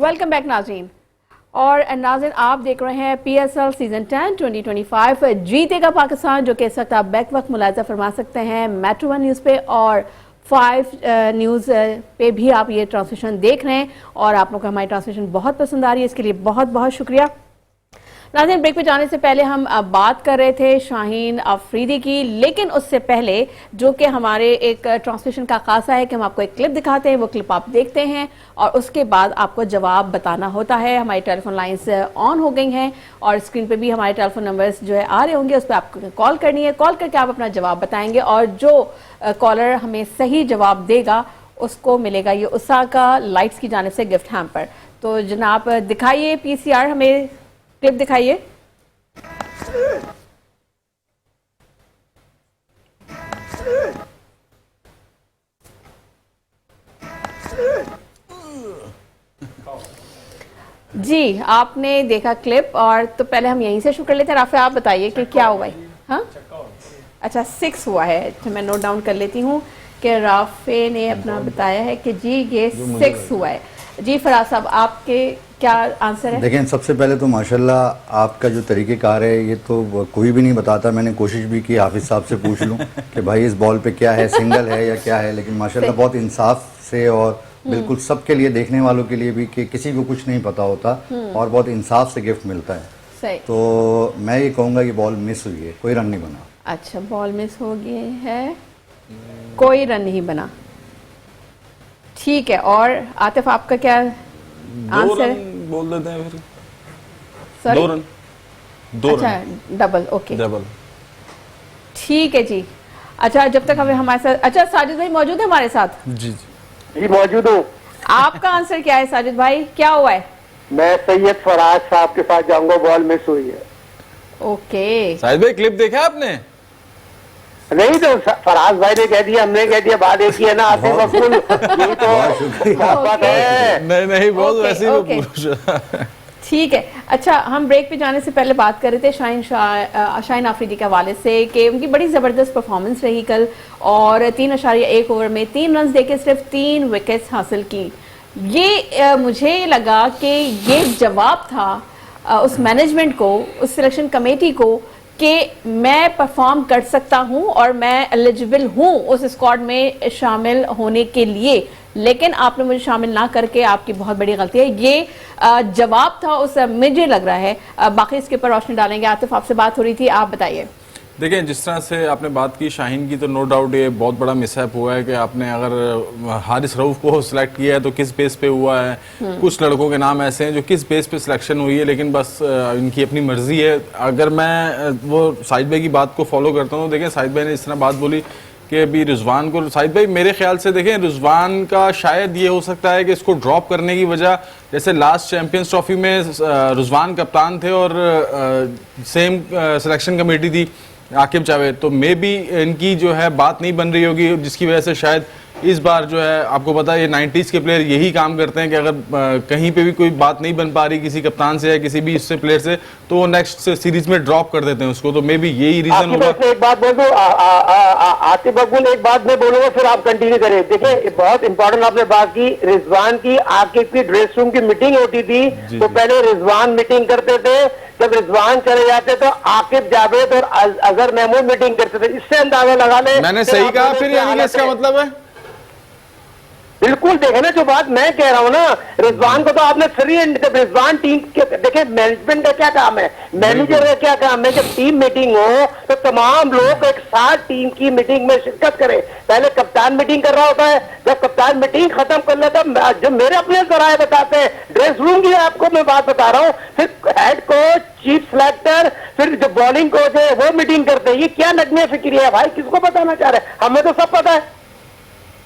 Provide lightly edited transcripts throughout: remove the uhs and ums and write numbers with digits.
Welcome back नाज़रीन। और नाज़रीन आप देख रहे हैं PSL सीजन 10 2025 जीतेगा पाकिस्तान, जो कि इस वक्त आप बैक वक्त मुलाहिज़ा फरमा सकते हैं मेट्रो 1 न्यूज़ पे और 5 न्यूज़ पे भी आप ये ट्रांसलेशन देख रहे हैं। और आप लोगों को हमारी ट्रांसलेशन बहुत पसंद आ रही है, इसके लिए बहुत बहुत शुक्रिया। नाज़रीन ब्रेक पे जाने से पहले हम बात कर रहे थे शाहीन अफरीदी की, लेकिन उससे पहले जो कि हमारे एक ट्रांसलेशन का खासा है कि हम आपको एक क्लिप दिखाते हैं, वो क्लिप आप देखते हैं और उसके बाद आपको जवाब बताना होता है। हमारी टेलीफोन लाइंस ऑन हो गई हैं और स्क्रीन पे भी हमारे टेलीफोन नंबर्स जो है आ रहे होंगे, उस पर आपको कॉल करनी है। कॉल करके आप अपना जवाब बताएंगे और जो कॉलर हमें सही जवाब देगा उसको मिलेगा ये ओसाका लाइट्स की जानिब से गिफ्ट हैम्पर। तो जनाब दिखाइए PCR, हमें क्लिप दिखाइए। जी आपने देखा क्लिप, और तो पहले हम यहीं से शुरू कर लेते हैं। राफे आप बताइए कि क्या हुआ है। हाँ अच्छा 6 हुआ है, तो मैं नोट डाउन कर लेती हूँ कि राफे ने अपना बताया है कि जी ये 6 हुआ है। जी फराज साहब आपके क्या आंसर है? देखें सबसे पहले तो माशाल्लाह आपका जो तरीक़ेकार है ये तो कोई भी नहीं बताता। मैंने कोशिश भी की हाफिज साहब से पूछ लूं कि भाई इस बॉल पे क्या है, सिंगल है या क्या है, लेकिन माशाल्लाह बहुत इंसाफ से और बिल्कुल सबके लिए, देखने वालों के लिए भी कि किसी को कुछ नहीं पता होता और बहुत इंसाफ से गिफ्ट मिलता है। सही। तो मैं ये कहूँगा कि बॉल मिस हुई है, कोई रन नहीं बना। अच्छा बॉल मिस हो गई है, कोई रन नहीं बना, ठीक है। और आतिफ आपका क्या आंसर है? बोल देते हैं फिर। Sorry 2 run. 2 अच्छा रन डबल, ओके डबल, ठीक है जी। अच्छा जब तक हमें हमारे साथ, अच्छा साजिद भाई मौजूद है हमारे साथ? जी जी मौजूद हूँ। आपका आंसर क्या है साजिद भाई, क्या हुआ है? मैं सैयद फराज साहब के पास जाऊंगा, बॉल मिस हुई है। ओके शाहिद भाई क्लिप देखा आपने? नहीं तो फराज भाई ने कह दिया, हमने कह दिया, बात एक ही है ना आसिफ अब्दुल, यही तो बात है। नहीं बहुत ओके, वैसे ओके। ही ठीक है। अच्छा हम ब्रेक पे जाने से पहले बात कर रहे थे शाहीन अफरीदी के हवाले से कि उनकी बड़ी ज़बरदस्त परफॉर्मेंस रही कल और 3.1 ओवर में 3 रन देके सिर्फ 3 विकेट्स हासिल की। ये मुझे लगा कि ये जवाब था उस मैनेजमेंट को, उस सिलेक्शन कमेटी को कि मैं परफॉर्म कर सकता हूं और मैं एलिजिबल हूं उस स्क्वाड में शामिल होने के लिए, लेकिन आपने मुझे शामिल ना करके आपकी बहुत बड़ी गलती है। ये जवाब था उस, मुझे लग रहा है। बाकी इसके ऊपर रोशनी डालेंगे। आतिफ आपसे बात हो रही थी, आप बताइए। देखिए जिस तरह से आपने बात की शाहीन की, तो नो डाउट ये बहुत बड़ा मिसहैप हुआ है कि आपने अगर हारिस रऊफ को सिलेक्ट किया है तो किस बेस पे हुआ है। कुछ लड़कों के नाम ऐसे हैं जो किस बेस पे सिलेक्शन हुई है, लेकिन बस इनकी अपनी मर्जी है। अगर मैं वो साहिद भाई की बात को फॉलो करता हूँ, देखें साहिद भाई ने इस तरह बात बोली कि अभी रिजवान को, साहिद भाई मेरे ख्याल से देखें रिजवान का शायद ये हो सकता है कि इसको ड्रॉप करने की वजह, जैसे लास्ट चैंपियंस ट्रॉफी में रिजवान कप्तान थे और सेम सिलेक्शन कमेटी थी आकिब जावेद, तो मे बी इनकी जो है बात नहीं बन रही होगी, जिसकी वजह से शायद इस बार जो है, आपको पता है ये 90s के प्लेयर यही काम करते हैं कि अगर कहीं पे भी कोई बात नहीं बन पा रही किसी कप्तान से या किसी भी इससे प्लेयर से, तो वो नेक्स्ट सीरीज में ड्रॉप कर देते हैं उसको। तो मे बी यही रीजन होगा। एक बात बोल दो आतिफ अब्दुल, एक बात मैं बोलूंगा फिर आप कंटिन्यू करें। देखिए बहुत इंपॉर्टेंट आपने बात की, रिजवान की आकिब की ड्रेस रूम की मीटिंग होती थी, तो पहले रिजवान मीटिंग करते थे, जब रिजवान चले जाते तो आकिब जावेद और अजहर महमूद मीटिंग करते थे। इससे अंदाजा लगा ले। मैंने सही कहा फिर, यानी कि इसका मतलब है बिल्कुल। देखे ना जो बात मैं कह रहा हूं ना, रिजवान को तो आपने फ्री एंड, जब रिजवान टीम के, देखे मैनेजमेंट का क्या काम है, मैनेजर का क्या काम है, जब टीम मीटिंग हो तो तमाम लोग एक साथ टीम की मीटिंग में शिरकत करें। पहले कप्तान मीटिंग कर रहा होता है, जब कप्तान मीटिंग खत्म कर लेता, जो मेरे अपने जराए बताते हैं, ड्रेस रूम की आपको मैं बात बता रहा हूँ, फिर हेड कोच, चीफ सिलेक्टर, फिर जो बॉलिंग कोच है वो मीटिंग करते हैं। ये क्या नगमे फिक्री है भाई, किसको बताना चाह रहे हैं? हमें तो सब पता है।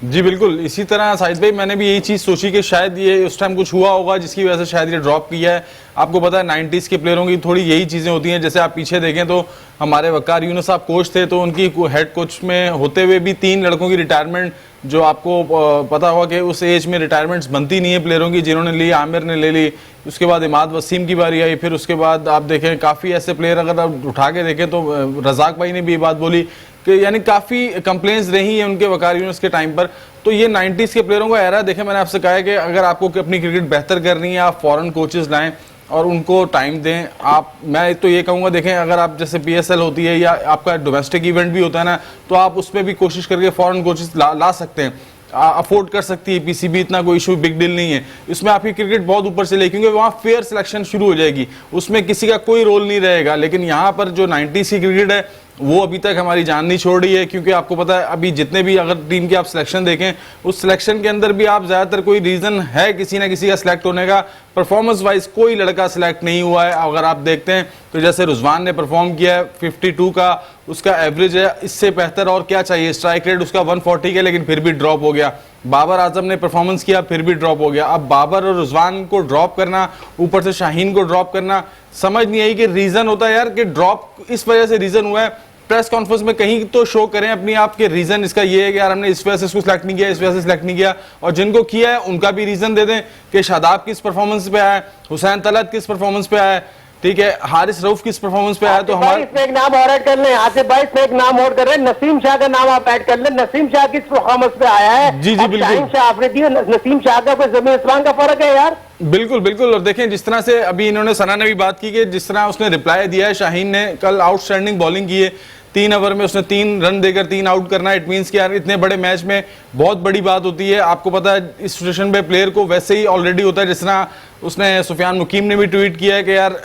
जी बिल्कुल। इसी तरह साहिद भाई मैंने भी यही चीज़ सोची कि शायद ये उस टाइम कुछ हुआ होगा जिसकी वजह से शायद ये ड्रॉप किया है। आपको पता है 90s के प्लेयरों की थोड़ी यही चीज़ें होती हैं। जैसे आप पीछे देखें तो हमारे वकार यूनुस साहब कोच थे, तो उनकी हेड कोच में होते हुए भी 3 लड़कों की रिटायरमेंट, जो आपको पता होगा कि उस एज में रिटायरमेंट्स बनती नहीं है प्लेयरों की, जिन्होंने ली, आमिर ने ले ली, उसके बाद इमाद वसीम की बारी आई, फिर उसके बाद आप देखें काफ़ी ऐसे प्लेयर अगर आप उठा के देखें तो रज़ाक भाई ने भी ये बात बोली कि यानी काफ़ी कंप्लेंट्स रही हैं उनके वकार यूनिट्स के टाइम पर। तो ये 90s के प्लेयरों का एरा देखें, मैंने आपसे कहा है कि अगर आपको अपनी क्रिकेट बेहतर करनी है आप फॉरेन कोचेस लाएं और उनको टाइम दें। आप, मैं तो ये कहूँगा, देखें अगर आप जैसे PSL होती है या आपका डोमेस्टिक इवेंट भी होता है ना, तो आप उसमें भी कोशिश करके फॉरेन कोचेस ला सकते हैं, अफोर्ड कर सकती है PCB, इतना कोई इशू बिग डील नहीं है। इसमें आपकी क्रिकेट बहुत ऊपर से ले, क्योंकि वहाँ फेयर सिलेक्शन शुरू हो जाएगी, उसमें किसी का कोई रोल नहीं रहेगा। लेकिन यहाँ पर जो 90s की क्रिकेट है वो अभी तक हमारी जान नहीं छोड़ रही है, क्योंकि आपको पता है अभी जितने भी अगर टीम की आप सिलेक्शन देखें, उस सिलेक्शन के अंदर भी आप ज़्यादातर कोई रीज़न है किसी ना किसी का सिलेक्ट होने का, परफॉर्मेंस वाइज कोई लड़का सिलेक्ट नहीं हुआ है। अगर आप देखते हैं तो जैसे रिजवान ने परफॉर्म किया है 52 का उसका एवरेज है, इससे बेहतर और क्या चाहिए। स्ट्राइक रेट उसका 140 का, लेकिन फिर भी ड्रॉप हो गया। बाबर आजम ने परफॉर्मेंस किया, फिर भी ड्रॉप हो गया। अब बाबर और रिजवान को ड्रॉप करना, ऊपर से शाहीन को ड्रॉप करना, समझ नहीं आई कि रीज़न होता है यार कि ड्रॉप इस वजह से रीज़न हुआ है। प्रेस कॉन्फ्रेंस में कहीं तो शो करें अपनी आप के रीजन, इसका ये है कि यार हमने इस वजह से इसको सिलेक्ट नहीं किया, इस वजह से सिलेक्ट नहीं किया, और जिनको किया है उनका भी रीजन दे दें कि शादाब किस परफॉर्मेंस पे आया है, हुसैन तलत किस परफॉर्मेंस पे आया है, ठीक है, हारिस रऊफ किस परफॉर्मेंस पे आया। तो हमारे इसमें एक नाम और ऐड कर लें, आसिफ भाई इसमें एक नाम और कर रहे हैं, नसीम शाह का नाम आप ऐड कर लें। नसीम शाह किस परफॉर्मेंस पे आया है? जी, अब बिल्कुल। शाहीन शाह अफरीदी और नसीम शाह का कोई जमीन आसमान का फर्क है यार। बिल्कुल बिल्कुल। और देखें जिस तरह से अभी इन्होंने, सना ने भी बात की कि जिस तरह उसने रिप्लाई दिया है, शाहीन ने कल आउटस्टैंडिंग बॉलिंग की है, 3 ओवर में उसने 3 रन देकर 3 आउट करना, इट मींस कि यार इतने बड़े मैच में बहुत बड़ी बात होती है। आपको पता है इस सिचुएशन पे प्लेयर को वैसे ही ऑलरेडी होता है, जिस तरह उसने सुफियान मुकीम ने भी ट्वीट किया है कि यार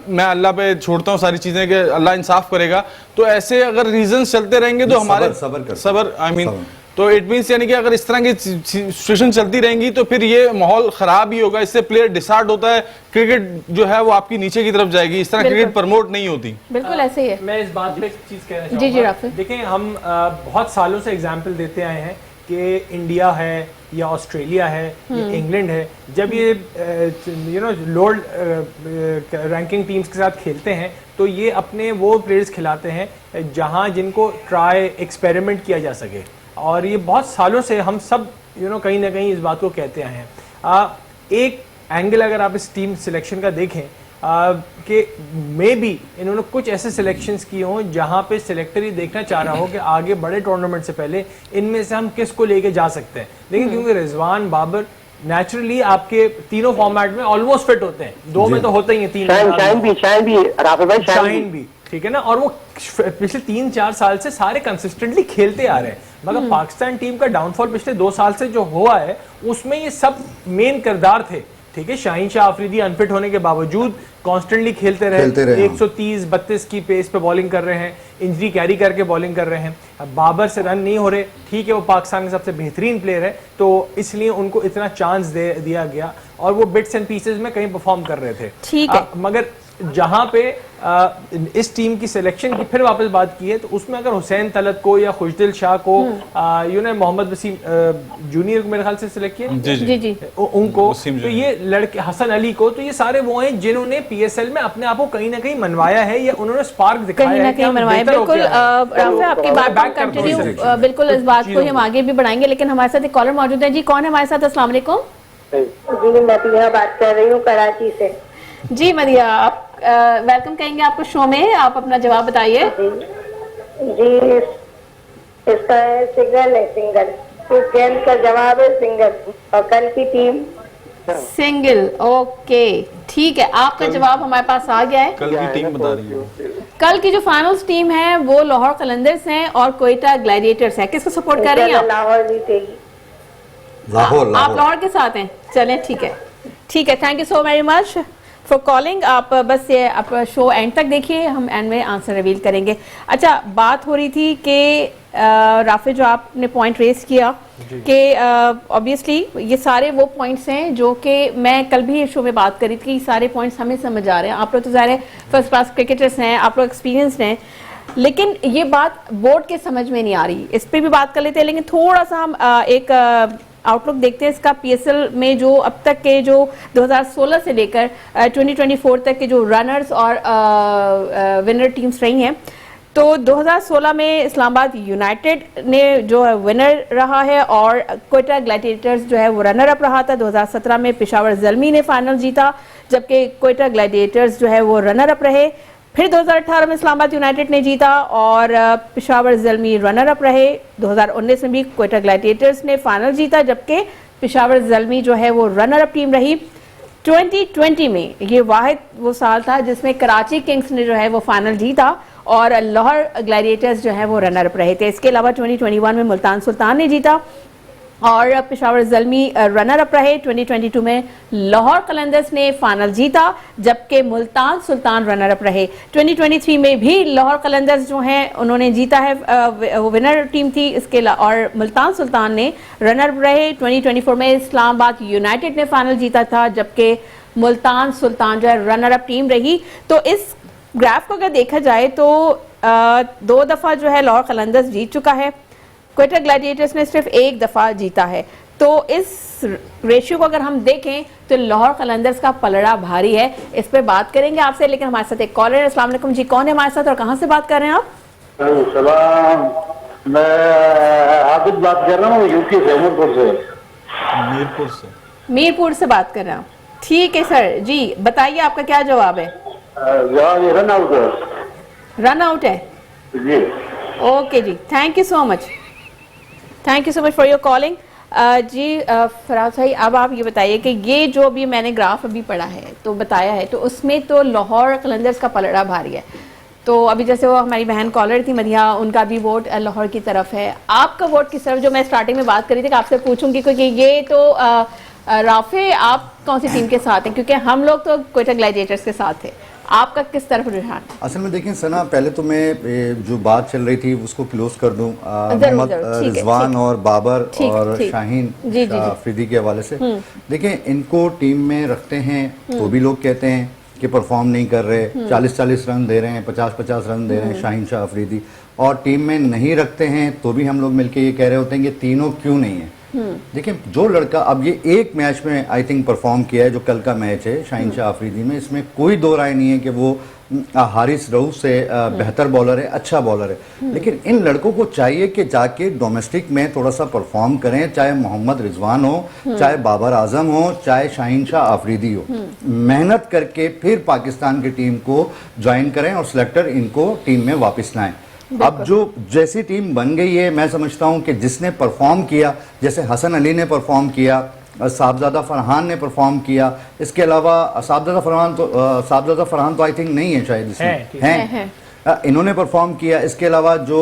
मैं अल्लाह पे छोड़ता हूँ सारी चीजें कि अल्लाह इंसाफ करेगा। तो ऐसे अगर रीजंस चलते रहेंगे तो हमारे सबर आई मीन, तो इट मींस यानी कि अगर इस तरह की सिचुएशन चलती रहेंगी तो फिर ये माहौल खराब ही होगा, इससे प्लेयर डिसार्ड होता है, क्रिकेट जो है वो आपकी नीचे की तरफ जाएगी, इस तरह क्रिकेट प्रमोट नहीं होती। बिल्कुल ऐसे ही है। मैं इस बात पे एक चीज कहना जी, चाहूंगा। राफिल। देखें हम बहुत सालों से एग्जाम्पल देते आए हैं कि इंडिया है या ऑस्ट्रेलिया है या इंग्लैंड है, जब ये लोअर रैंकिंग टीम्स के साथ खेलते हैं तो ये अपने वो प्लेयर्स खिलाते हैं जहां जिनको ट्राई एक्सपेरिमेंट किया जा सके, और ये बहुत सालों से हम सब कहीं ना कहीं इस बात को कहते आए हैं। एक एंगल अगर आप इस टीम सिलेक्शन का देखें कि मे बी इन्होंने कुछ ऐसे सिलेक्शंस किए हों जहां पे सिलेक्टर ही देखना चाह रहा हो कि आगे बड़े टूर्नामेंट से पहले इनमें से हम किस को लेके जा सकते हैं। लेकिन क्योंकि रिजवान, बाबर नेचुरली आपके तीनों फॉर्मेट में ऑलमोस्ट फिट होते हैं, 2 में तो होते ही हैं, 3 शाहीन भी, ठीक है ना, और वो पिछले 3-4 साल से सारे कंसिस्टेंटली खेलते आ रहे हैं। मगर पाकिस्तान टीम का डाउनफॉल पिछले 2 साल से जो हुआ है उसमें ये सब मेन किरदार थे, ठीक है। शाहीन शाह अफरीदी अनफिट होने के बावजूद कॉन्स्टेंटली खेलते रहे 130-32 की पेस पे बॉलिंग कर रहे हैं, इंजरी कैरी करके बॉलिंग कर रहे हैं। अब बाबर से रन नहीं हो रहे, ठीक है, वो पाकिस्तान के सबसे बेहतरीन प्लेयर है, तो इसलिए उनको इतना चांस दिया गया और वो बिट्स एंड पीसेस में कहीं परफॉर्म कर रहे थे, ठीक है। मगर जहां पे इस टीम की सिलेक्शन की फिर वापस बात की है तो उसमें अगर हुसैन तलत को या खुशदिल शाह को मोहम्मद वसीम जूनियर को मेरे ख्याल से सिलेक्ट किया, जी जी उनको, तो ये लड़के, हसन अली को, तो ये सारे वो हैं जिन्होंने PSL में अपने आप को कहीं ना कहीं मनवाया है या उन्होंने स्पार्क दिखाया कहीं ना कहीं मनवाया। बिल्कुल राफिल, आपकी बात कंटिन्यू, बिल्कुल इस बात को हम आगे भी बढ़ाएंगे, लेकिन हमारे साथ एक कॉलर मौजूद है। जी, कौन है हमारे साथ? अस्सलाम वालेकुम। जी, मैं बात कर रही हूँ कराची से। जी मदिया, आप वेलकम कहेंगे आपको शो में, आप अपना जवाब बताइए। जी, इसका है सिंगल है, सिंगल, इस गेंद का जवाब है सिंगल, और कल की टीम सिंगल। ओके, ठीक है, आपका जवाब हमारे पास आ गया है। कल की टीम बता रही है, कल की जो फाइनल्स टीम है वो लाहौर कलंदर्स हैं और कोयटा ग्लैडिएटर्स है। किसको सपोर्ट कर रही हैं आप? लाहौर भी थी। लाहौर आप लाहौर के साथ हैं? चलें, ठीक है, ठीक है, thank you so very much for calling. आप बस ये आप शो एंड तक देखिए, हम एंड में आंसर रिवील करेंगे। अच्छा, बात हो रही थी कि राफिल, जो आपने पॉइंट रेस किया कि ऑब्वियसली ये सारे वो पॉइंट्स हैं जो कि मैं कल भी शो में बात करी थी, सारे पॉइंट्स हमें समझ आ रहे हैं। आप लोग तो ज़ाहिर है फर्स्ट क्लास क्रिकेटर्स हैं, आप लोग एक्सपीरियंसड हैं, लेकिन ये बात बोर्ड के समझ में नहीं आ रही। इस पर भी बात कर लेते हैं, लेकिन थोड़ा सा हम एक आउटलुक देखते हैं इसका। PSL में जो अब तक के जो 2016 से लेकर 2024 तक के जो रनर्स और विनर टीम्स रही हैं, तो 2016 में इस्लामाबाद यूनाइटेड ने जो है विनर रहा है और कोयटा ग्लैडिएटर्स जो है वो रनर अप रहा था। 2017 में पेशावर ज़ल्मी ने फाइनल जीता, जबकि कोयटा ग्लैडिएटर्स जो है वो रनर अप रहे। फिर 2018 में इस्लामाबाद यूनाइटेड ने जीता और पेशावर ज़ल्मी रनर अप रहे। 2019 में भी क्वेटा ग्लैडिएटर्स ने फाइनल जीता, जबकि पेशावर ज़ल्मी जो है वो रनर अप टीम रही। 2020 में ये वाहिद वो साल था जिसमें कराची किंग्स ने जो है वो फाइनल जीता और लाहौर ग्लैडिएटर्स जो है वो रनर अप रहे थे। इसके अलावा 2021 में मुल्तान सुल्तान ने जीता और पेशावर ज़ल्मी रनर अप रहे। 2022 में लाहौर कलंदर्स ने फाइनल जीता, जबकि मुल्तान सुल्तान रनर अप रहे। 2023 में भी लाहौर कलंदर्स जो हैं उन्होंने जीता है, वो विनर टीम थी इसके और मुल्तान सुल्तान ने रनर अप रहे। 2024 में इस्लामाबाद यूनाइटेड ने फाइनल जीता था, जबकि मुल्तान सुल्तान जो है रनर अप टीम रही। तो इस ग्राफ को अगर देखा जाए तो 2 दफ़ा जो है लाहौर कलंदर्स जीत चुका है, क्वेटा ग्लैडिएटर्स ने सिर्फ 1 दफ़ा जीता है। तो इस रेशियो को अगर हम देखें तो लाहौर कलंदर्स का पलड़ा भारी है। इस पे बात करेंगे आपसे, लेकिन हमारे साथ एक कॉलर है। अस्सलाम वालेकुम जी, कौन है हमारे साथ और कहाँ से बात कर रहे हैं आप? सलाम, मैं आबिद बात कर रहा हूँ यूपी से, मीरपुर से। मीरपुर से बात कर रहे हैं आप? ठीक है सर जी, बताइए आपका क्या जवाब है? जवाब रन आउट है। रन आउट है जी। ओके जी, thank you so much, thank you so much for your calling. जी फराज भाई, अब आप ये बताइए कि ये जो अभी मैंने ग्राफ अभी पढ़ा है तो बताया है, तो उसमें तो लाहौर कलंदर्स का पलड़ा भारी है। तो अभी जैसे वो हमारी बहन कॉलर थी मदिया, उनका भी वोट लाहौर की तरफ है। आपका वोट किस तरफ, जो मैं स्टार्टिंग में बात करी थी कि आपसे पूछूंगी, क्योंकि ये तो राफे आप कौन सी टीम के साथ हैं? क्योंकि हम लोग तो क्वेटा ग्लैडिएटर्स के साथ थे, आपका किस तरफ रुझान? असल में देखिए सना, पहले तो मैं जो बात चल रही थी उसको क्लोज कर दूं। मोहम्मद रिजवान और बाबर और शाहीन अफरीदी के हवाले से देखिए, इनको टीम में रखते हैं तो भी लोग कहते हैं कि परफॉर्म नहीं कर रहे, 40-40 रन दे रहे हैं, 50-50 रन दे रहे हैं शाहीन शाह अफरीदी, और टीम में नहीं रखते हैं तो भी हम लोग मिलके ये कह रहे होते हैं कि तीनों क्यों नहीं है। देखिए, जो लड़का अब ये एक मैच में आई थिंक परफॉर्म किया है, जो कल का मैच है शाहीन शाह अफरीदी में, इसमें कोई दो राय नहीं है कि वो हारिस रऊफ से बेहतर बॉलर है, अच्छा बॉलर है। लेकिन इन लड़कों को चाहिए कि जाके डोमेस्टिक में थोड़ा सा परफॉर्म करें, चाहे मोहम्मद रिजवान हो, चाहे बाबर आजम हो, चाहे शाहीन शाह अफरीदी हो, मेहनत करके फिर पाकिस्तान की टीम को ज्वाइन करें और सिलेक्टर इनको टीम में वापस लाएं। अब जो जैसी टीम बन गई है, मैं समझता हूं कि जिसने परफॉर्म किया, जैसे हसन अली ने परफॉर्म किया, साहबजादा फरहान ने परफॉर्म किया, इसके अलावा साहबजादा फरहान तो आई थिंक नहीं है, शायद इसमें हैं। इन्होंने परफॉर्म किया। इसके अलावा जो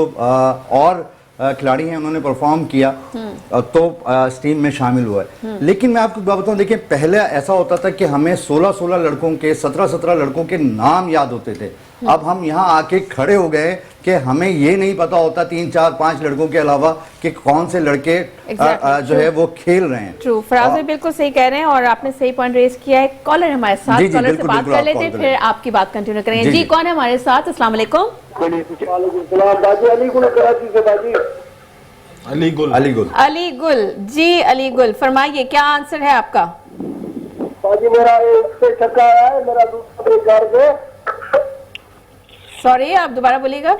और खिलाड़ी हैं उन्होंने परफॉर्म किया तो इस टीम में शामिल हुआ है। लेकिन मैं आपको बात बताऊं, देखिए पहले ऐसा होता था कि हमें 16-16 लड़कों के, 17-17 लड़कों के नाम याद होते थे। अब हम यहाँ आके खड़े हो गए कि हमें ये नहीं पता होता 3-4-5 लड़कों के अलावा कि कौन से लड़के जो है वो खेल रहे हैं। ट्रू, फराज भाई बिल्कुल सही कह रहे हैं और आपने सही पॉइंट रेज किया है। कॉलर हमारे साथ, कॉलर से बात कर लेते हैं, फिर आपकी बात कंटिन्यू करेंगे। जी, कौन है हमारे साथ? अस्सलाम वालेकुम। अलीगुल जी, अलीगुल फरमाइए, क्या आंसर है आपका? बाजी मेरा एक से छक्का आया है, मेरा दूसरा बेकार से। सॉरी, आप दोबारा बोलिएगा।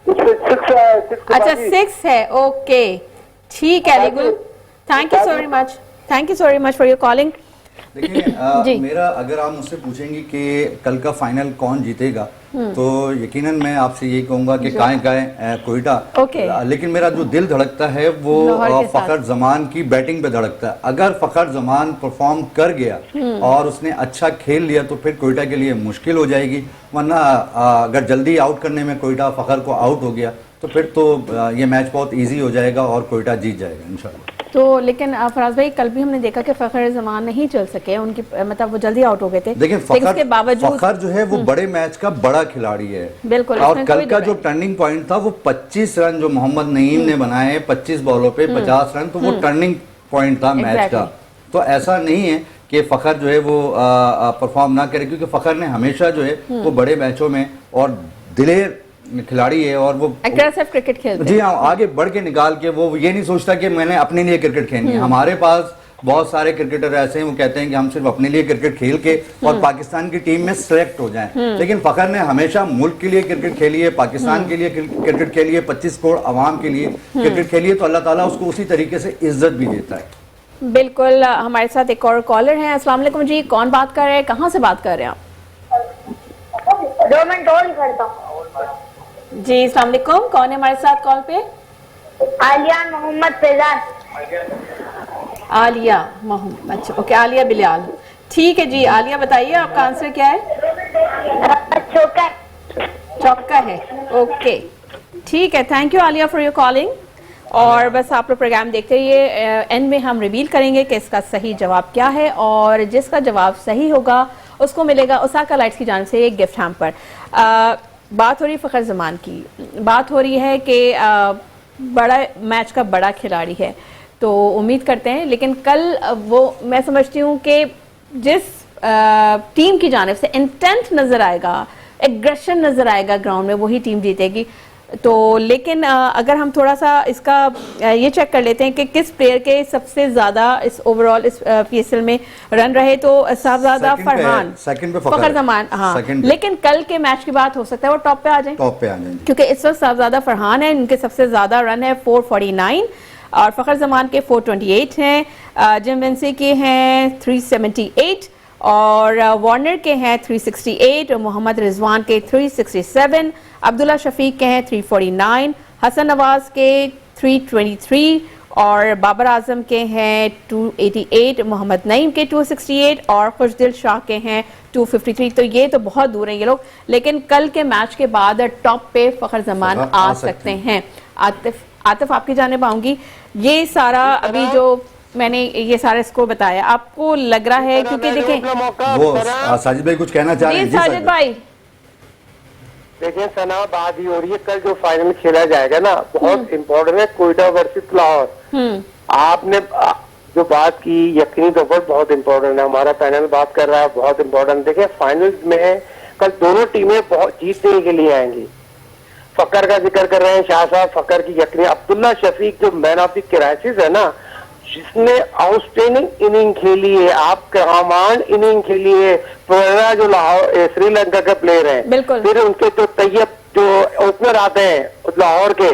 अच्छा, 6 है, ओके, ठीक है Aligul, thank you so much, thank you so much for your calling. देखिए मेरा, अगर आप मुझसे पूछेंगे कि कल का फाइनल कौन जीतेगा, तो यकीनन मैं आपसे यही कहूंगा कि काएं कोयटा। लेकिन मेरा जो दिल धड़कता है वो फखर जमान की बैटिंग पे धड़कता है। अगर फखर जमान परफॉर्म कर गया और उसने अच्छा खेल लिया तो फिर कोयटा के लिए मुश्किल हो जाएगी, वरना अगर जल्दी आउट करने में कोयटा फखर को आउट हो गया तो फिर तो ये मैच बहुत ईजी हो जाएगा और कोयटा जीत जाएगा इंशाल्लाह। तो लेकिन फराज भाई, कल भी हमने देखा कि फखर जमान नहीं चल सके, उनकी मतलब वो जल्दी आउट हो गए थे। लेकिन फखर जो है वो बड़े मैच का बड़ा खिलाड़ी है, बिल्कुल। और कल का जो टर्निंग पॉइंट था वो 25 रन जो मोहम्मद नईम ने बनाए 25 बॉलों पे 50 रन, तो वो टर्निंग पॉइंट था मैच का। तो ऐसा नहीं है कि फखर जो है वो परफॉर्म ना करे, क्योंकि फखर ने हमेशा जो है वो बड़े मैचों में और दिलेर खिलाड़ी है और वो एग्रेसिव क्रिकेट खेलते हैं। जी हाँ, आगे बढ़ के निकाल के वो ये नहीं सोचता कि मैंने अपने लिए क्रिकेट खेलनी है। हमारे पास बहुत सारे क्रिकेटर ऐसे हैं, वो कहते हैं कि हम सिर्फ अपने लिए क्रिकेट खेल के और पाकिस्तान की टीम में सिलेक्ट हो जाएं। लेकिन फखर ने हमेशा मुल्क के लिए क्रिकेट खेली है, पाकिस्तान के लिए क्रिकेट खेली है, 25 करोड़ अवाम के लिए क्रिकेट खेली है, तो अल्लाह ताला उसको उसी तरीके से इज्जत भी देता है। बिल्कुल। हमारे साथ एक और कॉलर है। अस्सलाम वालेकुम जी, कौन बात कर रहे हैं, कहाँ से बात कर रहे हैं आप? 2 मिनट होल्ड करता हूँ। जी अस्सलाम वालेकुम, कौन है हमारे साथ कॉल पे? आलिया मोहम्मद फैजान। आलिया मोहम्मद, अच्छा ओके, आलिया बिलाल, ठीक है जी। आलिया बताइए आपका आंसर क्या है? चौका। चौका है, ओके ठीक है। Thank you Alia for your calling. और बस आप लोग प्रोग्राम देखते रहिए, एंड में हम रिवील करेंगे कि इसका सही जवाब क्या है, और जिसका जवाब सही होगा उसको मिलेगा ओसाका लाइट्स की जानिब से एक गिफ्ट हैम्पर। बात हो रही है फ़खर ज़मान की, बात हो रही है कि बड़ा मैच का बड़ा खिलाड़ी है, तो उम्मीद करते हैं, लेकिन कल वो मैं समझती हूँ कि जिस टीम की जानिब से इंटेंट नज़र आएगा, एग्रेशन नज़र आएगा ग्राउंड में, वही टीम जीतेगी। तो लेकिन अगर हम थोड़ा सा इसका ये चेक कर लेते हैं कि किस प्लेयर के सबसे ज़्यादा इस ओवरऑल इस PSL में रन रहे, तो साहबजादा फरहान, फ़खर ज़मान, हाँ, लेकिन कल के मैच की बात हो सकता है वो टॉप पे आ जाए, क्योंकि इस वक्त साहबजादा फरहान है, इनके सबसे ज़्यादा रन है 449 और फ़खर ज़मान के 428 हैं, जिम विंसी के हैं 378 और वार्नर के हैं 368 और मोहम्मद रिजवान के 367, अब्दुल्ला शफीक के हैं 349, हसन नवाज के 323 और बाबर आजम के हैं 288, मोहम्मद नईम के 268 और खुशदिल शाह के हैं 253। तो ये तो बहुत दूर हैं ये लोग, लेकिन कल के मैच के बाद टॉप पे फ़खर ज़मान आ सकते हैं। आतिफ आपकी जानिब आऊंगी, ये सारा अभी जो मैंने ये सारा स्कोर बताया, आपको लग रहा है, क्योंकि देखें वो साजिद भाई कुछ कहना चाह रहे हैं? साजिद भाई देखिए सना, बात ही हो रही है, कल जो फाइनल खेला जाएगा ना बहुत इम्पोर्टेंट है, कोयटा वर्सेस लाहौर। आपने जो बात की यकीनी तौर पर बहुत इम्पोर्टेंट है, हमारा पैनल बात कर रहा है, बहुत इम्पोर्टेंट। देखिए फाइनल में कल दोनों टीमें बहुत जीतने के लिए आएंगी। फकर का जिक्र कर रहे हैं शाह साहब, फकर की यकीनी, अब्दुल्ला शफीक जो मैन ऑफ द क्राइसिस है ना, जिसने आउटस्टैंडिंग इनिंग खेली है, आप कमान इनिंग खेली है, परेरा जो लाहौर श्रीलंका के प्लेयर हैं, फिर उनके जो तैयब जो ओपनर आते हैं लाहौर के,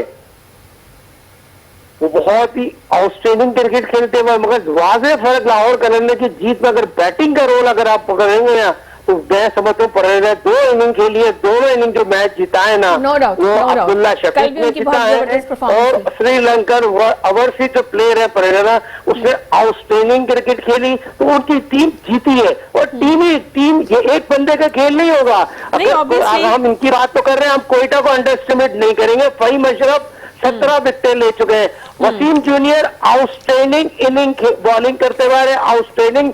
वो बहुत ही आउटस्टैंडिंग क्रिकेट खेलते हैं, मगर वाज़ेह फर्क लाहौर कलंदर की जीत में अगर बैटिंग का रोल अगर आप पकड़ेंगे ना, तो मैं समझता हूँ परेरा 2 इनिंग खेली है, दोनों इनिंग जो मैच जीता है ना, वो अब्दुल्ला शफीक ने जीता है, और श्रीलंकन ओवरसीज जो प्लेयर है परेरा, उसने आउटस्टैंडिंग क्रिकेट खेली, तो उनकी टीम जीती है। और टीम ये एक बंदे का खेल नहीं होगा। अगर हम इनकी बात तो कर रहे हैं, हम कोयटा को अंडर एस्टिमेट नहीं करेंगे। फहीम अशरफ 17 विकेट ले चुके हैं, Wasim junior outstanding inning bowling करते हुए, आउटस्टैंडिंग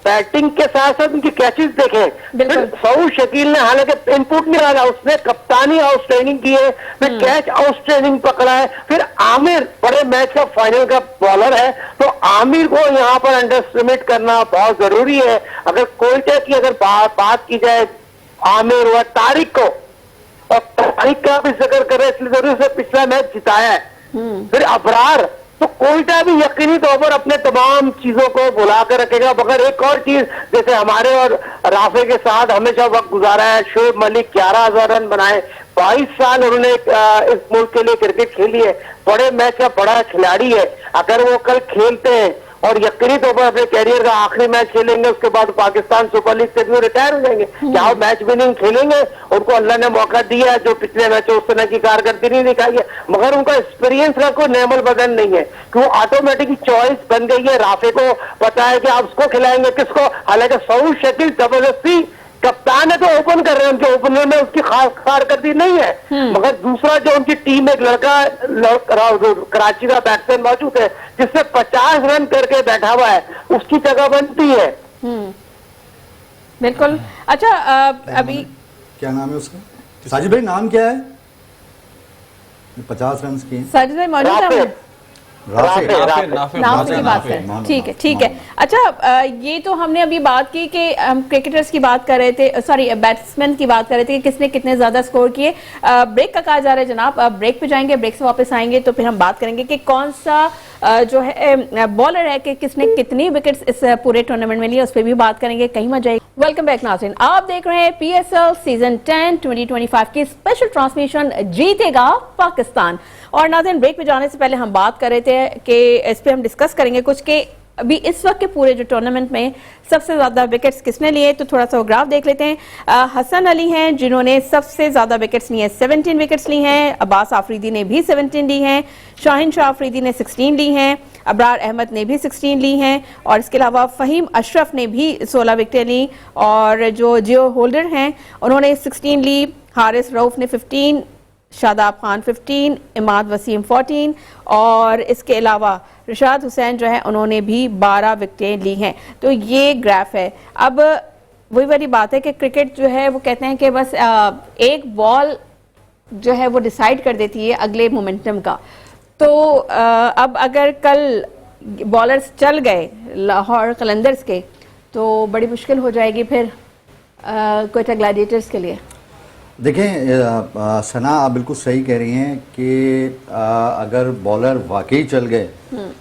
बैटिंग के साथ साथ उनकी कैचेस देखें। फिर सऊद शकील ने हालांकि इनपुट नहीं डाला, उसने कप्तानी आउटस्टैंडिंग की है, फिर कैच आउटस्टैंडिंग पकड़ा है। फिर आमिर बड़े मैच का फाइनल का बॉलर है, तो आमिर को यहाँ पर अंडर एस्टिमेट करना बहुत जरूरी है। अगर कोयटा की अगर बात की जाए, आमिर व तारिक को, और तारिक का भी जिक्र कर रहे हैं, इसलिए जरूर से पिछला मैच जिताया है। फिर अबरार, तो कोयटा भी यकीनी तौर पर अपने तमाम चीजों को बुला कर रखेगा। मगर एक और चीज, जैसे हमारे और राफे के साथ हमेशा वक्त गुजारा है, शोएब मलिक 11,000 रन बनाए, 22 साल उन्होंने इस मुल्क के लिए क्रिकेट खेली है, बड़े मैच का बड़ा खिलाड़ी है। अगर वो कल खेलते हैं और यकीनी तौर पर अपने कैरियर का आखिरी मैच खेलेंगे, उसके बाद पाकिस्तान सुपर लीग से भी रिटायर हो जाएंगे, क्या वो मैच विनिंग खेलेंगे? उनको अल्लाह ने मौका दिया है, जो पिछले मैच उस तरह की कारकर्दगी नहीं दिखाई है, मगर उनका एक्सपीरियंस का कोई नेमल बदल नहीं है, कि वो ऑटोमेटिक चॉइस बन गई है। राफे को पता है कि आप उसको खिलाएंगे किसको, हालांकि सऊद शकील जबरदस्ती कप्तान है तो ओपन कर रहे हैं, उनके ओपनर में उसकी खास कारकर्दगी नहीं है, मगर दूसरा जो उनकी टीम में एक लड़का कराची का बैट्समैन मौजूद है, जिसने 50 रन करके बैठा हुआ है, उसकी जगह बनती है। बिल्कुल। अच्छा अभी क्या नाम है उसका? साजिद भाई नाम क्या है? 50 रन किए साजिद भाई मौजूद है, नाम की बात है, ठीक है। अच्छा ये तो हमने अभी बात की कि हम क्रिकेटर्स की बात कर रहे थे, सॉरी बैट्समैन की बात कर रहे थे कि किसने कितने ज्यादा स्कोर किए। ब्रेक का कहा जा रहा है जनाब, अब ब्रेक पे जाएंगे, ब्रेक से वापस आएंगे तो फिर हम बात करेंगे कि कौन सा जो है बॉलर है कि किसने कितनी विकेट्स इस पूरे टूर्नामेंट में लिए, उस पर भी बात करेंगे, कहीं मजा आएगी। वेलकम बैक नाज़रीन, आप देख रहे हैं PSL सीजन 10 2025 की स्पेशल ट्रांसमिशन जीतेगा पाकिस्तान। और नाज़रीन ब्रेक पे जाने से पहले हम बात कर रहे थे कि इस पे हम डिस्कस करेंगे कुछ, कि अभी इस वक्त के पूरे जो टूर्नामेंट में सबसे ज्यादा विकेट्स किसने लिए, तो थोड़ा सा वो ग्राफ देख लेते हैं। हसन अली हैं जिन्होंने सबसे ज्यादा विकेट्स ली हैं, 17 विकेट्स ली हैं। अब्बास आफरीदी ने भी 17 ली हैं। शाहिन शाह आफरीदी ने 16 ली हैं। अबरार अहमद ने भी 16 ली हैं। और इसके अलावा फ़हीम अशरफ ने भी 16 विकेटें ली। और जो जियो होल्डर हैं उन्होंने 16 ली। हारिस रऊफ ने 15, शादाब खान 15, इमाद वसीम 14 और इसके अलावा रिशाद हुसैन जो है उन्होंने भी 12 विकेटें ली हैं। तो ये ग्राफ है। अब वही वाली बात है कि क्रिकेट जो है वो कहते हैं कि बस एक बॉल जो है वो डिसाइड कर देती है अगले मोमेंटम का। तो अब अगर कल बॉलर्स चल गए लाहौर कलंदर्स के तो बड़ी मुश्किल हो जाएगी फिर क्वेटा ग्लैडिएटर्स के लिए। देखें सना, आप बिल्कुल सही कह रही हैं कि अगर बॉलर वाकई चल गए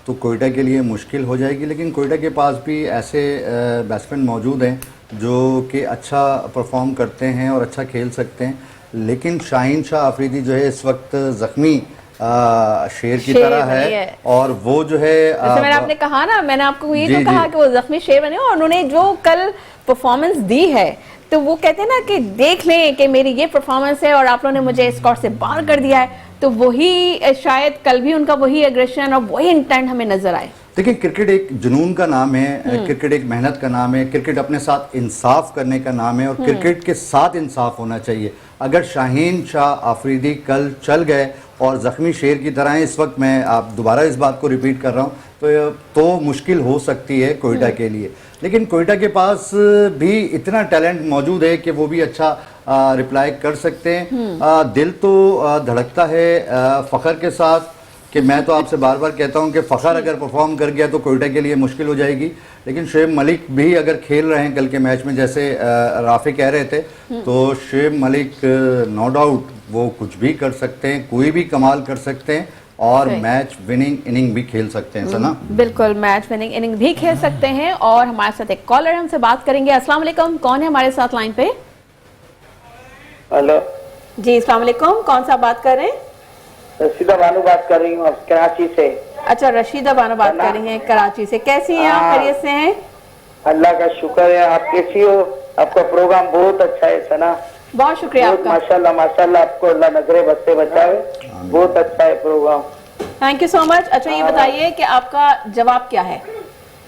तो कोयटा के लिए मुश्किल हो जाएगी, लेकिन कोयटा के पास भी ऐसे बैट्समैन मौजूद हैं जो कि अच्छा परफॉर्म करते हैं और अच्छा खेल सकते हैं। लेकिन शाहीन शाह आफरीदी जो है इस वक्त ज़ख्मी शेर की तरह है और वो जो है मैंने आपने कहा ना, मैंने आपको ये तो कहा कि वो ज़ख्मी शेर बने और उन्होंने जो कल परफॉर्मेंस दी है तो वो कहते हैं ना कि देख लें कि मेरी ये परफॉर्मेंस है और आप लोगों ने मुझे स्कोर से बाहर कर दिया है, तो वही शायद कल भी उनका वही एग्रेशन और वही इंटेंट हमें नजर आए। देखिए, क्रिकेट एक जुनून का नाम है, क्रिकेट एक मेहनत का नाम है, क्रिकेट अपने साथ इंसाफ करने का नाम है और क्रिकेट के साथ इंसाफ होना चाहिए। अगर शाहीन शाह आफरीदी कल चल गए और ज़ख्मी शेर की तरह इस वक्त, मैं आप दोबारा इस बात को रिपीट कर रहा हूँ, तो मुश्किल हो सकती है कोयटा के लिए। लेकिन कोयटा के पास भी इतना टैलेंट मौजूद है कि वो भी अच्छा रिप्लाई कर सकते हैं। दिल तो धड़कता है फ़खर के साथ कि मैं तो आपसे बार बार कहता हूं कि फ़खर अगर परफॉर्म कर गया तो कोयटा के लिए मुश्किल हो जाएगी। लेकिन शुएब मलिक भी अगर खेल रहे हैं कल के मैच में, जैसे राफी कह रहे थे, तो शुएब मलिक नो डाउट वो कुछ भी कर सकते हैं, कोई भी कमाल कर सकते हैं और मैच विनिंग इनिंग भी खेल सकते हैं। सना, बिल्कुल मैच विनिंग इनिंग भी खेल सकते हैं। और हमारे साथ एक कॉलर हमसे बात करेंगे। अस्सलाम वालेकुम, कौन है हमारे साथ लाइन पे? हेलो जी, अस्सलाम वालेकुम, कौन सा बात कर रहे हैं? रशीदा बानो बात कर रही हूँ कराची से। अच्छा, रशीदा बानो बात कर रही हैं कराची से। कैसी हैं आप? खैरियत से हैं? अल्लाह का शुक्र है। आप कैसी हो? आपका प्रोग्राम बहुत अच्छा है सना। बहुत शुक्रिया आपका। माशाल्लाह माशाल्लाह, आपको अल्लाह नजरे बद से बचाए। बहुत अच्छा है programme. Thank you so much. अच्छा, ये बताइए कि आपका जवाब क्या है?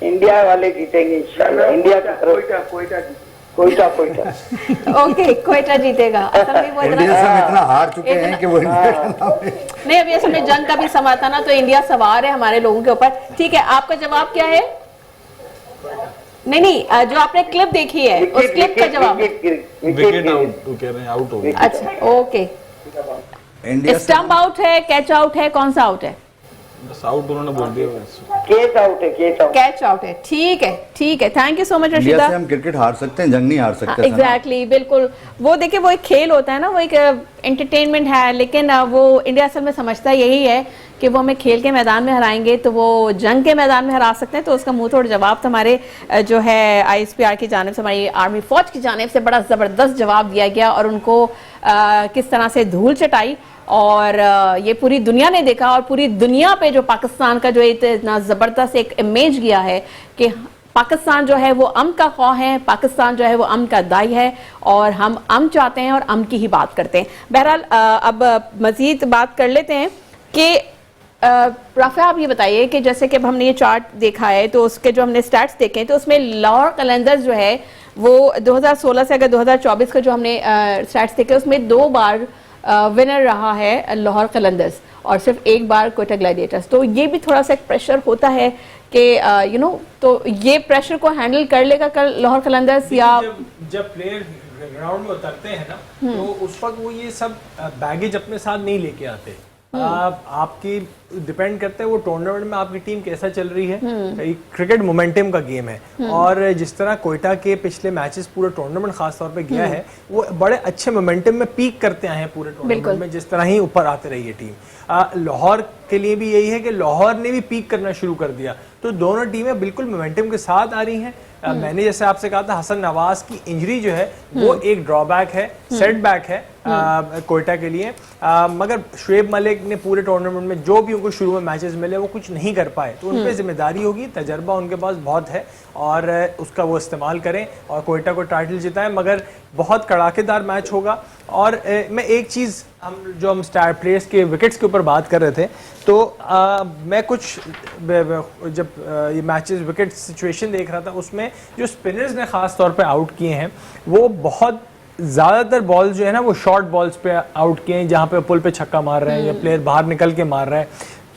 इंडिया वाले जीतेंगे इंशाल्लाह। इंडिया की तरफ कोयटा ओके, कोयटा जीतेगा। असल में वो इंडिया से इतना हार चुके हैं कि वो इंडिया का नाम है। नहीं, अभी असल में जंग का भी समा था ना, तो इंडिया सवार है हमारे लोगों के ऊपर। ठीक है, आपका जवाब क्या है? नहीं, जो आपने क्लिप देखी है उस क्लिप का जवाब। विकेट आउट कह रहे हैं, आउट हो गया। अच्छा, ओके। स्टंप आउट है, कैच आउट है, कौन सा आउट है? बस आउट उन्होंने बोल दिया। कैच आउट है, कैच आउट है। ठीक है, ठीक है, thank you so much Rashida. India से हम क्रिकेट हार सकते हैं, जंग नहीं हार सकते। एग्जैक्टली, बिल्कुल। वो देखिए, वो एक खेल होता है ना, वो एक एंटरटेनमेंट है, लेकिन वो इंडिया असल में समझता यही है कि वो हमें खेल के मैदान में हराएंगे तो वो जंग के मैदान में हरा सकते हैं। तो उसका मुंह तोड़ जवाब तो हमारे जो है ISPR की जानिब से, हमारी आर्मी फौज की जानिब से बड़ा ज़बरदस्त जवाब दिया गया और उनको किस तरह से धूल चटाई। और ये पूरी दुनिया ने देखा और पूरी दुनिया पे जो पाकिस्तान का जो इतना ज़बरदस्त एक इमेज गया है कि पाकिस्तान जो है वो अमन का ख्वाह है, पाकिस्तान जो है वो अमन का दाई है और हम अमन चाहते हैं और अमन की ही बात करते हैं। बहरहाल अब मज़ीद बात कर लेते हैं कि राफिया, आप ये बताइए कि जैसे कि अब हमने ये चार्ट देखा है तो उसके जो हमने स्टैट्स देखे हैं तो उसमें लाहौर कलंदर्स जो है वो 2016 से अगर 2024 का जो हमने स्टैट्स देखे उसमें 2 बार विनर रहा है लाहौर कलंदर्स और सिर्फ 1 बार कोयटा ग्लैडिएटर्स। तो ये भी थोड़ा सा एक प्रेशर होता है कि तो ये प्रेशर को हैंडल कर लेगा कल लाहौर कलंदर्स? या जब प्लेयर ग्राउंड में उतरते हैं ना तो उस वक्त वो ये सब बैगेज अपने साथ नहीं लेके आते। आपकी डिपेंड करता है वो टूर्नामेंट में आपकी टीम कैसा चल रही है। क्रिकेट मोमेंटम का गेम है और जिस तरह कोयटा के पिछले मैचेस पूरे टूर्नामेंट खास तौर पे गया है वो बड़े अच्छे मोमेंटम में पीक करते आए हैं पूरे टूर्नामेंट में, जिस तरह ही ऊपर आते रही है टीम। लाहौर के लिए भी यही है कि लाहौर ने भी पीक करना शुरू कर दिया, तो दोनों टीमें बिल्कुल मोमेंटम के साथ आ रही हैं। मैंने जैसे आपसे कहा था हसन नवाज की इंजरी जो है वो एक ड्रॉबैक है, सेटबैक है, कोयटा के लिए। मगर शुएब मलिक ने पूरे टूर्नामेंट में जो भी उनको शुरू में मैचेस मिले वो कुछ नहीं कर पाए, तो उन पे जिम्मेदारी होगी, तजर्बा उनके पास बहुत है और उसका वो इस्तेमाल करें और कोयटा को टाइटल जिताएं। मगर बहुत कड़ाकेदार मैच होगा। और मैं एक चीज़, हम स्टार प्लेयर्स के विकेट्स के ऊपर बात कर रहे थे, तो मैं कुछ जब ये मैचेस विकेट सिचुएशन देख रहा था, उसमें जो स्पिनर्स ने ख़ास तौर पे आउट किए हैं वो बहुत ज़्यादातर बॉल जो है ना वो शॉर्ट बॉल्स पे आउट किए हैं, जहाँ पे पुल पे छक्का मार रहे हैं या प्लेयर बाहर निकल के मार रहा है।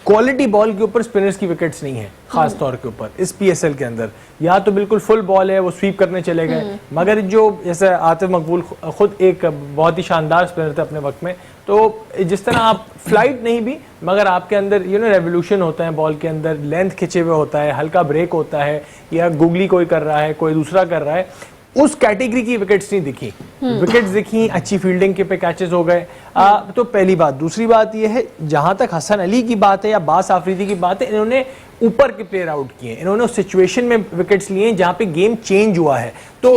क्वालिटी बॉल के ऊपर स्पिनर्स की विकेट्स नहीं है खास तौर के ऊपर इस पीएसएल के अंदर। या तो बिल्कुल फुल बॉल है, वो स्वीप करने चले गए, मगर जो जैसे आतिफ मकबूल खुद एक बहुत ही शानदार स्पिनर थे अपने वक्त में, तो जिस तरह आप फ्लाइट नहीं भी मगर आपके अंदर रेवोल्यूशन होता है बॉल के अंदर, लेंथ खिंचे हुए होता है, हल्का ब्रेक होता है, या गुगली कोई कर रहा है, कोई दूसरा कर रहा है, उस कैटेगरी की विकेट्स नहीं दिखी। विकेट्स दिखी, अच्छी फील्डिंग के पे कैचेस हो गए। तो पहली बात। दूसरी बात यह है, जहां तक हसन अली की बात है या बास आफरीदी की बात है, इन्होंने ऊपर के प्लेयर आउट किए, इन्होंने उस सिचुएशन में विकेट्स लिए जहां पे गेम चेंज हुआ है, तो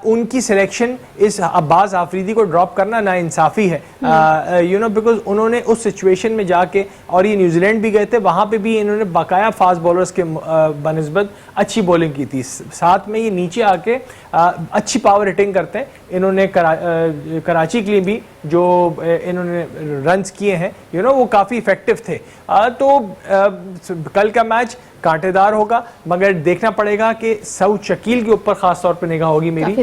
उनकी सिलेक्शन इस अब्बास आफरीदी को ड्रॉप करना नाइंसाफी है, बिकॉज उन्होंने उस सिचुएशन में जाके, और ये न्यूजीलैंड भी गए थे, वहां पे भी इन्होंने बाकाया फास्ट बॉलर्स के बनिस्बत अच्छी बॉलिंग की थी। साथ में ये नीचे आके अच्छी पावर हिटिंग करते हैं। इन्होंने कराची के लिए भी जो इन्होंने रन्स किए हैं वो काफ़ी इफेक्टिव थे। तो कल का मैच कांटेदार होगा, मगर देखना पड़ेगा कि सऊद शकील के ऊपर खास तौर पे निगाह होगी मेरी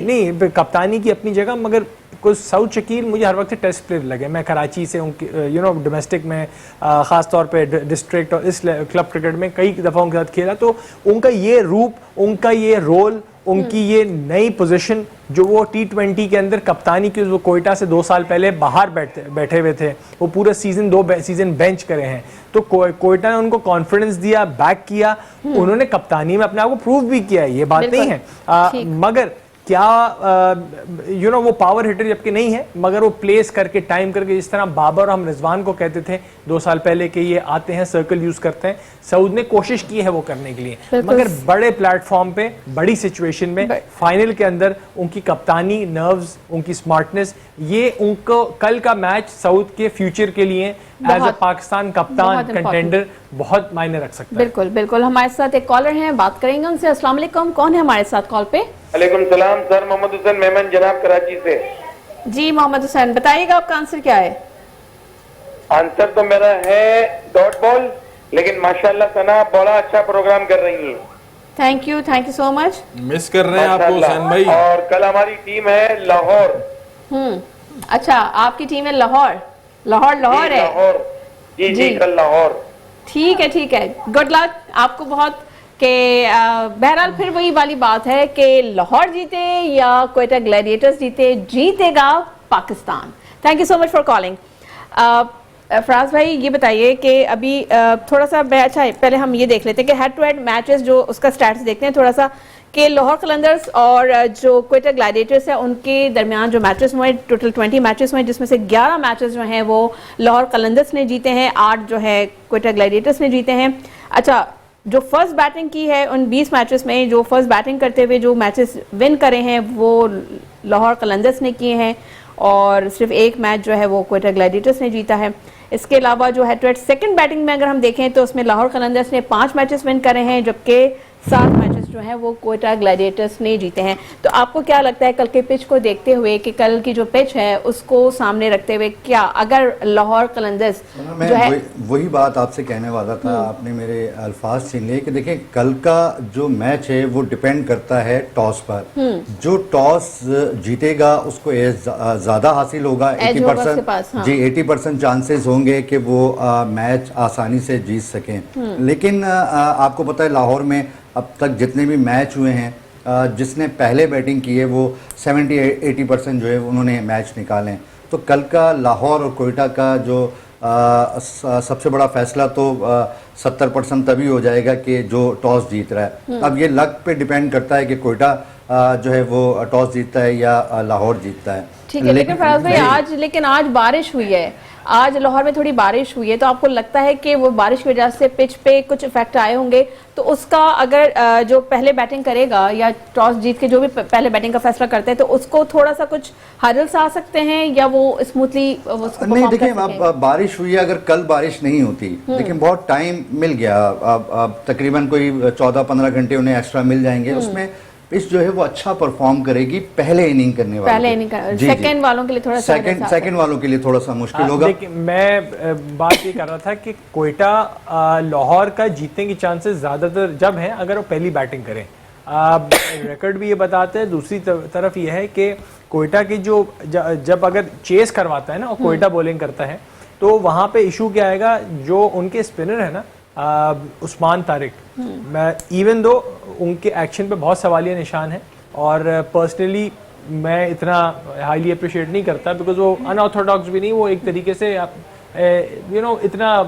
नहीं, कप्तानी की अपनी जगह, मगर कुछ सऊद शकील मुझे हर वक्त टेस्ट प्लेयर लगे। मैं कराची से उनकी डोमेस्टिक में ख़ास तौर पे डिस्ट्रिक्ट और इस क्लब क्रिकेट में कई दफ़ा उनके साथ खेला, तो उनका ये रूप, उनका ये रोल, उनकी ये नई पोजीशन जो वो T20 के अंदर कप्तानी की, वो कोयटा से 2 साल पहले बाहर बैठे हुए थे, वो पूरा सीजन 2 सीजन बेंच करे हैं, तो कोयटा ने उनको कॉन्फिडेंस दिया, बैक किया, उन्होंने कप्तानी में अपने आप को प्रूव भी किया है, ये बात नहीं है। मगर क्या वो पावर हिटर जबकि नहीं है, मगर वो प्लेस करके टाइम करके, जिस तरह बाबर और हम रिजवान को कहते थे 2 साल पहले कि ये आते हैं सर्कल यूज करते हैं, सऊद ने कोशिश की है वो करने के लिए, मगर बड़े प्लेटफॉर्म पे बड़ी सिचुएशन में फाइनल के अंदर उनकी कप्तानी, नर्व्स, उनकी स्मार्टनेस, ये उनको कल का मैच सऊद के फ्यूचर के लिए एज अ पाकिस्तान कप्तान कंटेंडर बहुत मायने रख सकता है। बिल्कुल बिल्कुल। हमारे साथ एक कॉलर हैं, बात करेंगे उनसे। अस्सलाम वालेकुम, कौन है हमारे साथ कॉल पे? वालेकुम सलाम सर, मोहम्मद हुसैन मेमन जनाब कराची से। जी मोहम्मद हुसैन, बताइएगा आपका आंसर क्या है? आंसर तो मेरा है डॉट बॉल, लेकिन माशाल्लाह सना बड़ा अच्छा प्रोग्राम कर रही है। Thank you so much. Miss कर रहे हैं आपको हुसैन भाई। और कल हमारी टीम है लाहौर। अच्छा, आपकी टीम है लाहौर है। लाहौर जी कल लाहौर। ठीक है, गुड लक आपको बहुत। के बहरहाल फिर वही वाली बात है कि लाहौर जीते या कोयटा ग्लैडिएटर्स जीतेगा Pakistan. Thank you so much for calling. Faraz भाई ये बताइए कि अभी थोड़ा सा अच्छा पहले हम ये देख लेते हैं कि हेड टू हेड मैचेस जो उसका स्टैट्स देखते हैं थोड़ा सा, कि लाहौर कलंदर्स और जो कोयटा ग्लैडिएटर्स है उनके दरमियान जो मैचेस हुए, टोटल 20 मैचेस हुए, जिसमें से 11 मैचेस जो हैं वो लाहौर कलंदर्स ने जीते हैं, 8 जो है कोयटा ग्लैडिएटर्स ने जीते हैं। अच्छा, जो फर्स्ट बैटिंग की है उन 20 मैचेस में जो फर्स्ट बैटिंग करते हुए जो मैचेस विन करे हैं वो लाहौर कलंदर्स ने किए हैं, और सिर्फ एक मैच जो है वो कोयटा ग्लैडिएटर्स ने जीता है। इसके अलावा जो head to head second batting में अगर हम देखें तो उसमें लाहौर कलंदर्स ने 5 मैचेस विन करे हैं, जबकि 7 मैचेस जो हैं वो कोयटा ग्लैडिएटर्स ने जीते हैं। तो आपको क्या लगता है कल के पिच को देखते हुए कि कल की जो पिच है उसको सामने रखते हुए, क्या अगर लाहौर कलंदर्स जो है वही बात आपसे कहने वाला था, आपने मेरे अल्फाज छीन लिए कि देखें कल का जो मैच है वो डिपेंड करता है टॉस पर। जो टॉस जीतेगा उसको ज्यादा हासिल होगा, 80% जी 80% चांसेस होंगे कि वो मैच आसानी से जीत सकें। लेकिन आपको पता है लाहौर में अब तक जितने भी मैच हुए हैं, जिसने पहले बैटिंग की है वो 70-80% जो है उन्होंने मैच निकाले। तो कल का लाहौर और कोयटा का जो सबसे बड़ा फैसला तो 70% तभी हो जाएगा कि जो टॉस जीत रहा है। अब ये लक पे डिपेंड करता है कि कोयटा जो है वो टॉस जीतता है या लाहौर जीतता है। ठीक है, लेकिन फराज भाई आज बारिश हुई है, आज लाहौर में थोड़ी बारिश हुई है, तो आपको लगता है कि वो बारिश की वजह से पिच पे कुछ इफेक्ट आए होंगे, तो उसका अगर जो पहले बैटिंग करेगा या टॉस जीत के जो भी पहले बैटिंग का फैसला करते हैं, तो उसको थोड़ा सा कुछ हर्डल्स आ सकते हैं या वो स्मूथली नहीं देखिए, अब बारिश हुई है, अगर कल बारिश नहीं होती, देखिए बहुत टाइम मिल गया, अब तकरीबन कोई 14-15 घंटे उन्हें एक्स्ट्रा मिल जाएंगे, उसमें पिच जो है वो अच्छा परफॉर्म करेगी पहले इनिंग करने वाले, पहले इनिंग सेकंड वालों के लिए थोड़ा सेकंड वालों के लिए थोड़ा सा मुश्किल होगा। देखिए, मैं बात ये कर रहा था कि कोयटा लाहौर का जीतने की चांसेस ज्यादातर जब हैं अगर वो पहली बैटिंग करें। रिकॉर्ड भी ये बताते हैं। दूसरी तरफ ये है कि कोयटा की जो जब अगर चेस करवाता है ना और कोयटा बॉलिंग करता है, तो वहां पे इशू क्या आएगा, जो उनके स्पिनर है ना उस्मान तारिक, मैं इवन दो उनके एक्शन पे बहुत सवालिया निशान है और पर्सनली मैं इतना हाईली अप्रिशिएट नहीं करता, बिकॉज वो अनऑर्थोडॉक्स भी नहीं, वो एक तरीके से आप इतना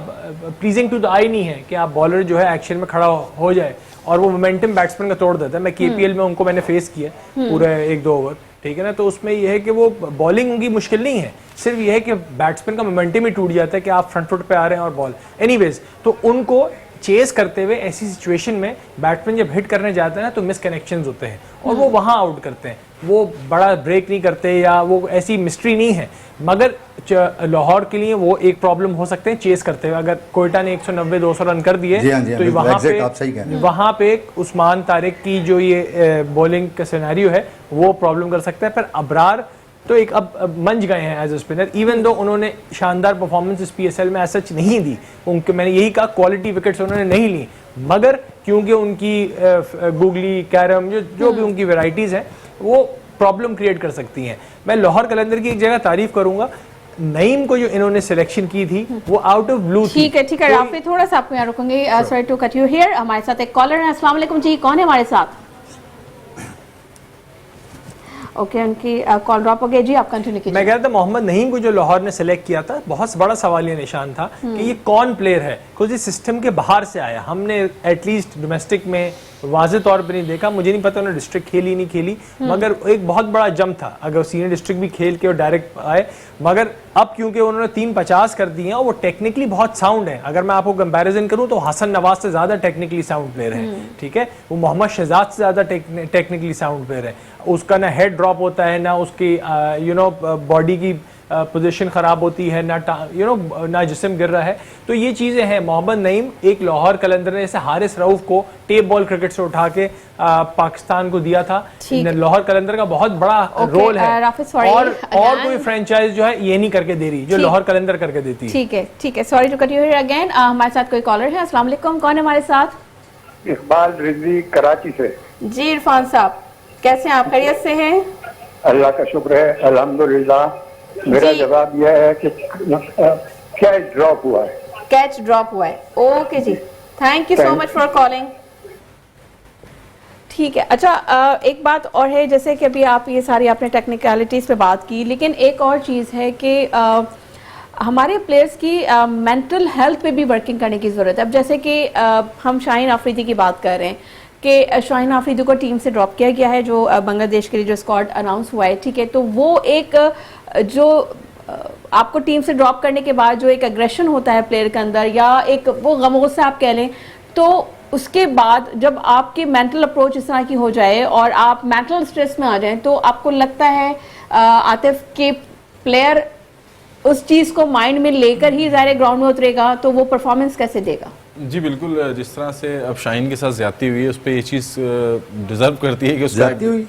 प्लीजिंग टू द आई नहीं है कि आप बॉलर जो है एक्शन में खड़ा हो जाए और वो मोमेंटम बैट्समैन का तोड़ देता है। मैं केपीएल में उनको मैंने फेस किया पूरे 1-2 ओवर, ठीक है ना, तो उसमें यह है कि वो बॉलिंग उनकी मुश्किल नहीं है, सिर्फ यह है कि बैट्समैन का मोमेंटम ही टूट जाता है कि आप फ्रंट फुट पे आ रहे हैं और बॉल एनीवेज, तो उनको चेस करते हुए ऐसी सिचुएशन में बैट्समैन जब हिट करने जाते हैं ना तो मिस कनेक्शंस होते हैं और वो वहां आउट करते हैं, वो बड़ा ब्रेक नहीं करते या वो ऐसी मिस्ट्री नहीं है। मगर लाहौर के लिए वो एक प्रॉब्लम हो सकते हैं चेस करते हुए। अगर कोयटा ने 190-200 रन कर दिए तो वहां पे उस्मान तारिक की जो ये बॉलिंग का सिनेरियो है वो प्रॉब्लम कर सकता है। पर अबरार तो एक अब मंज गए हैं as a spinner, even though उन्होंने शानदार परफॉर्मेंस इस पीएसएल में सच नहीं दी, उनके मैंने यही कहा क्वालिटी विकेट्स उन्होंने नहीं ली, मगर क्योंकि उनकी गूगली कैरम जो भी उनकी वेराइटीज हैं वो प्रॉब्लम क्रिएट कर सकती हैं। मैं लाहौर कलंदर की एक जगह तारीफ करूंगा, नईम को जो इन्होंने सिलेक्शन की थी वो आउट ऑफ ब्लू थी। ठीक है राफी, थोड़ा सा आपको यहाँ रुकूंगी, sorry to cut you here. हमारे साथ एक कॉलर है। अस्सलाम वालेकुम जी, कौन है हमारे साथ? ओके, उनकी कॉल ड्रॉप हो गई जी, आप कंटिन्यू कीजिए। मैं कह रहा था मोहम्मद नईम को जो लाहौर ने सिलेक्ट किया था बहुत बड़ा सवालिया निशान था कि ये कौन प्लेयर है, कुछ इस सिस्टम के बाहर से आया। हमने एटलीस्ट डोमेस्टिक में वाज़े तौर पे नहीं देखा, मुझे नहीं पता उन्होंने डिस्ट्रिक्ट खेली नहीं खेली, मगर एक बहुत बड़ा जंप था अगर सीनियर डिस्ट्रिक्ट भी खेल के और डायरेक्ट आए। मगर अब क्योंकि उन्होंने 350 कर दिए हैं और वो टेक्निकली बहुत साउंड है, अगर मैं आपको कंपैरिजन करूं तो हसन नवाज से ज्यादा टेक्निकली साउंड प्लेयर है, ठीक है, वो मोहम्मद शहजाद से ज्यादा टेक्निकली साउंड प्लेयर है। उसका ना हेड ड्रॉप होता है, ना उसकी बॉडी की पोजीशन खराब होती है, ना जिस्म गिर रहा है, तो ये चीजें हैं। मोहम्मद नईम एक लाहौर कलंदर ने जैसे हारिस रऊफ को टेप बॉल क्रिकेट से उठा के पाकिस्तान को दिया था, लाहौर कलंदर का बहुत बड़ा रोल है और कोई फ्रेंचाइज जो है ये नहीं करके दे रही जो लाहौर कलंदर करके देती है। ठीक है, sorry to cut you here again. हमारे साथ कोई कॉलर है। अस्सलाम वालेकुम, कौन है हमारे साथ? इकबाल रिजवी कराची से। जी इरफान साहब, कैसे हैं आप? खैरियत से हैं? अल्लाह का शुक्र है, अल्हम्दुलिल्लाह। मेरा जवाब यह है कि कैच ड्रॉप हुआ है। कैच ड्रॉप हुआ है, ओके जी, thank you so much for calling. ठीक है, अच्छा एक बात और है, जैसे कि अभी आप ये सारी आपने टेक्निकलिटीज पे बात की, लेकिन एक और चीज़ है कि हमारे प्लेयर्स की मेंटल हेल्थ पे भी वर्किंग करने की ज़रूरत है। अब जैसे कि हम शाहीन आफरीदी की बात कर रहे हैं कि शाहीन आफरीदी को टीम से ड्रॉप किया गया है, जो बांग्लादेश के लिए जो स्क्वाड अनाउंस हुआ है, ठीक है, तो वो एक जो आपको टीम से ड्रॉप करने के बाद जो एक एग्रेशन होता है प्लेयर के अंदर, या एक वो गमगुस्सा आप कह लें, तो उसके बाद जब आपकी मेंटल अप्रोच इस तरह की हो जाए और आप मेंटल स्ट्रेस में आ जाएं, तो आपको लगता है आतिफ के प्लेयर उस चीज को माइंड में लेकर ही ज़ाहिर ग्राउंड में उतरेगा, तो वो परफॉर्मेंस कैसे देगा? जी बिल्कुल, जिस तरह से अब शाहीन के साथ ज्यादती हुई है उस पर ये चीज़ डिजर्व करती है कि उसका हुई।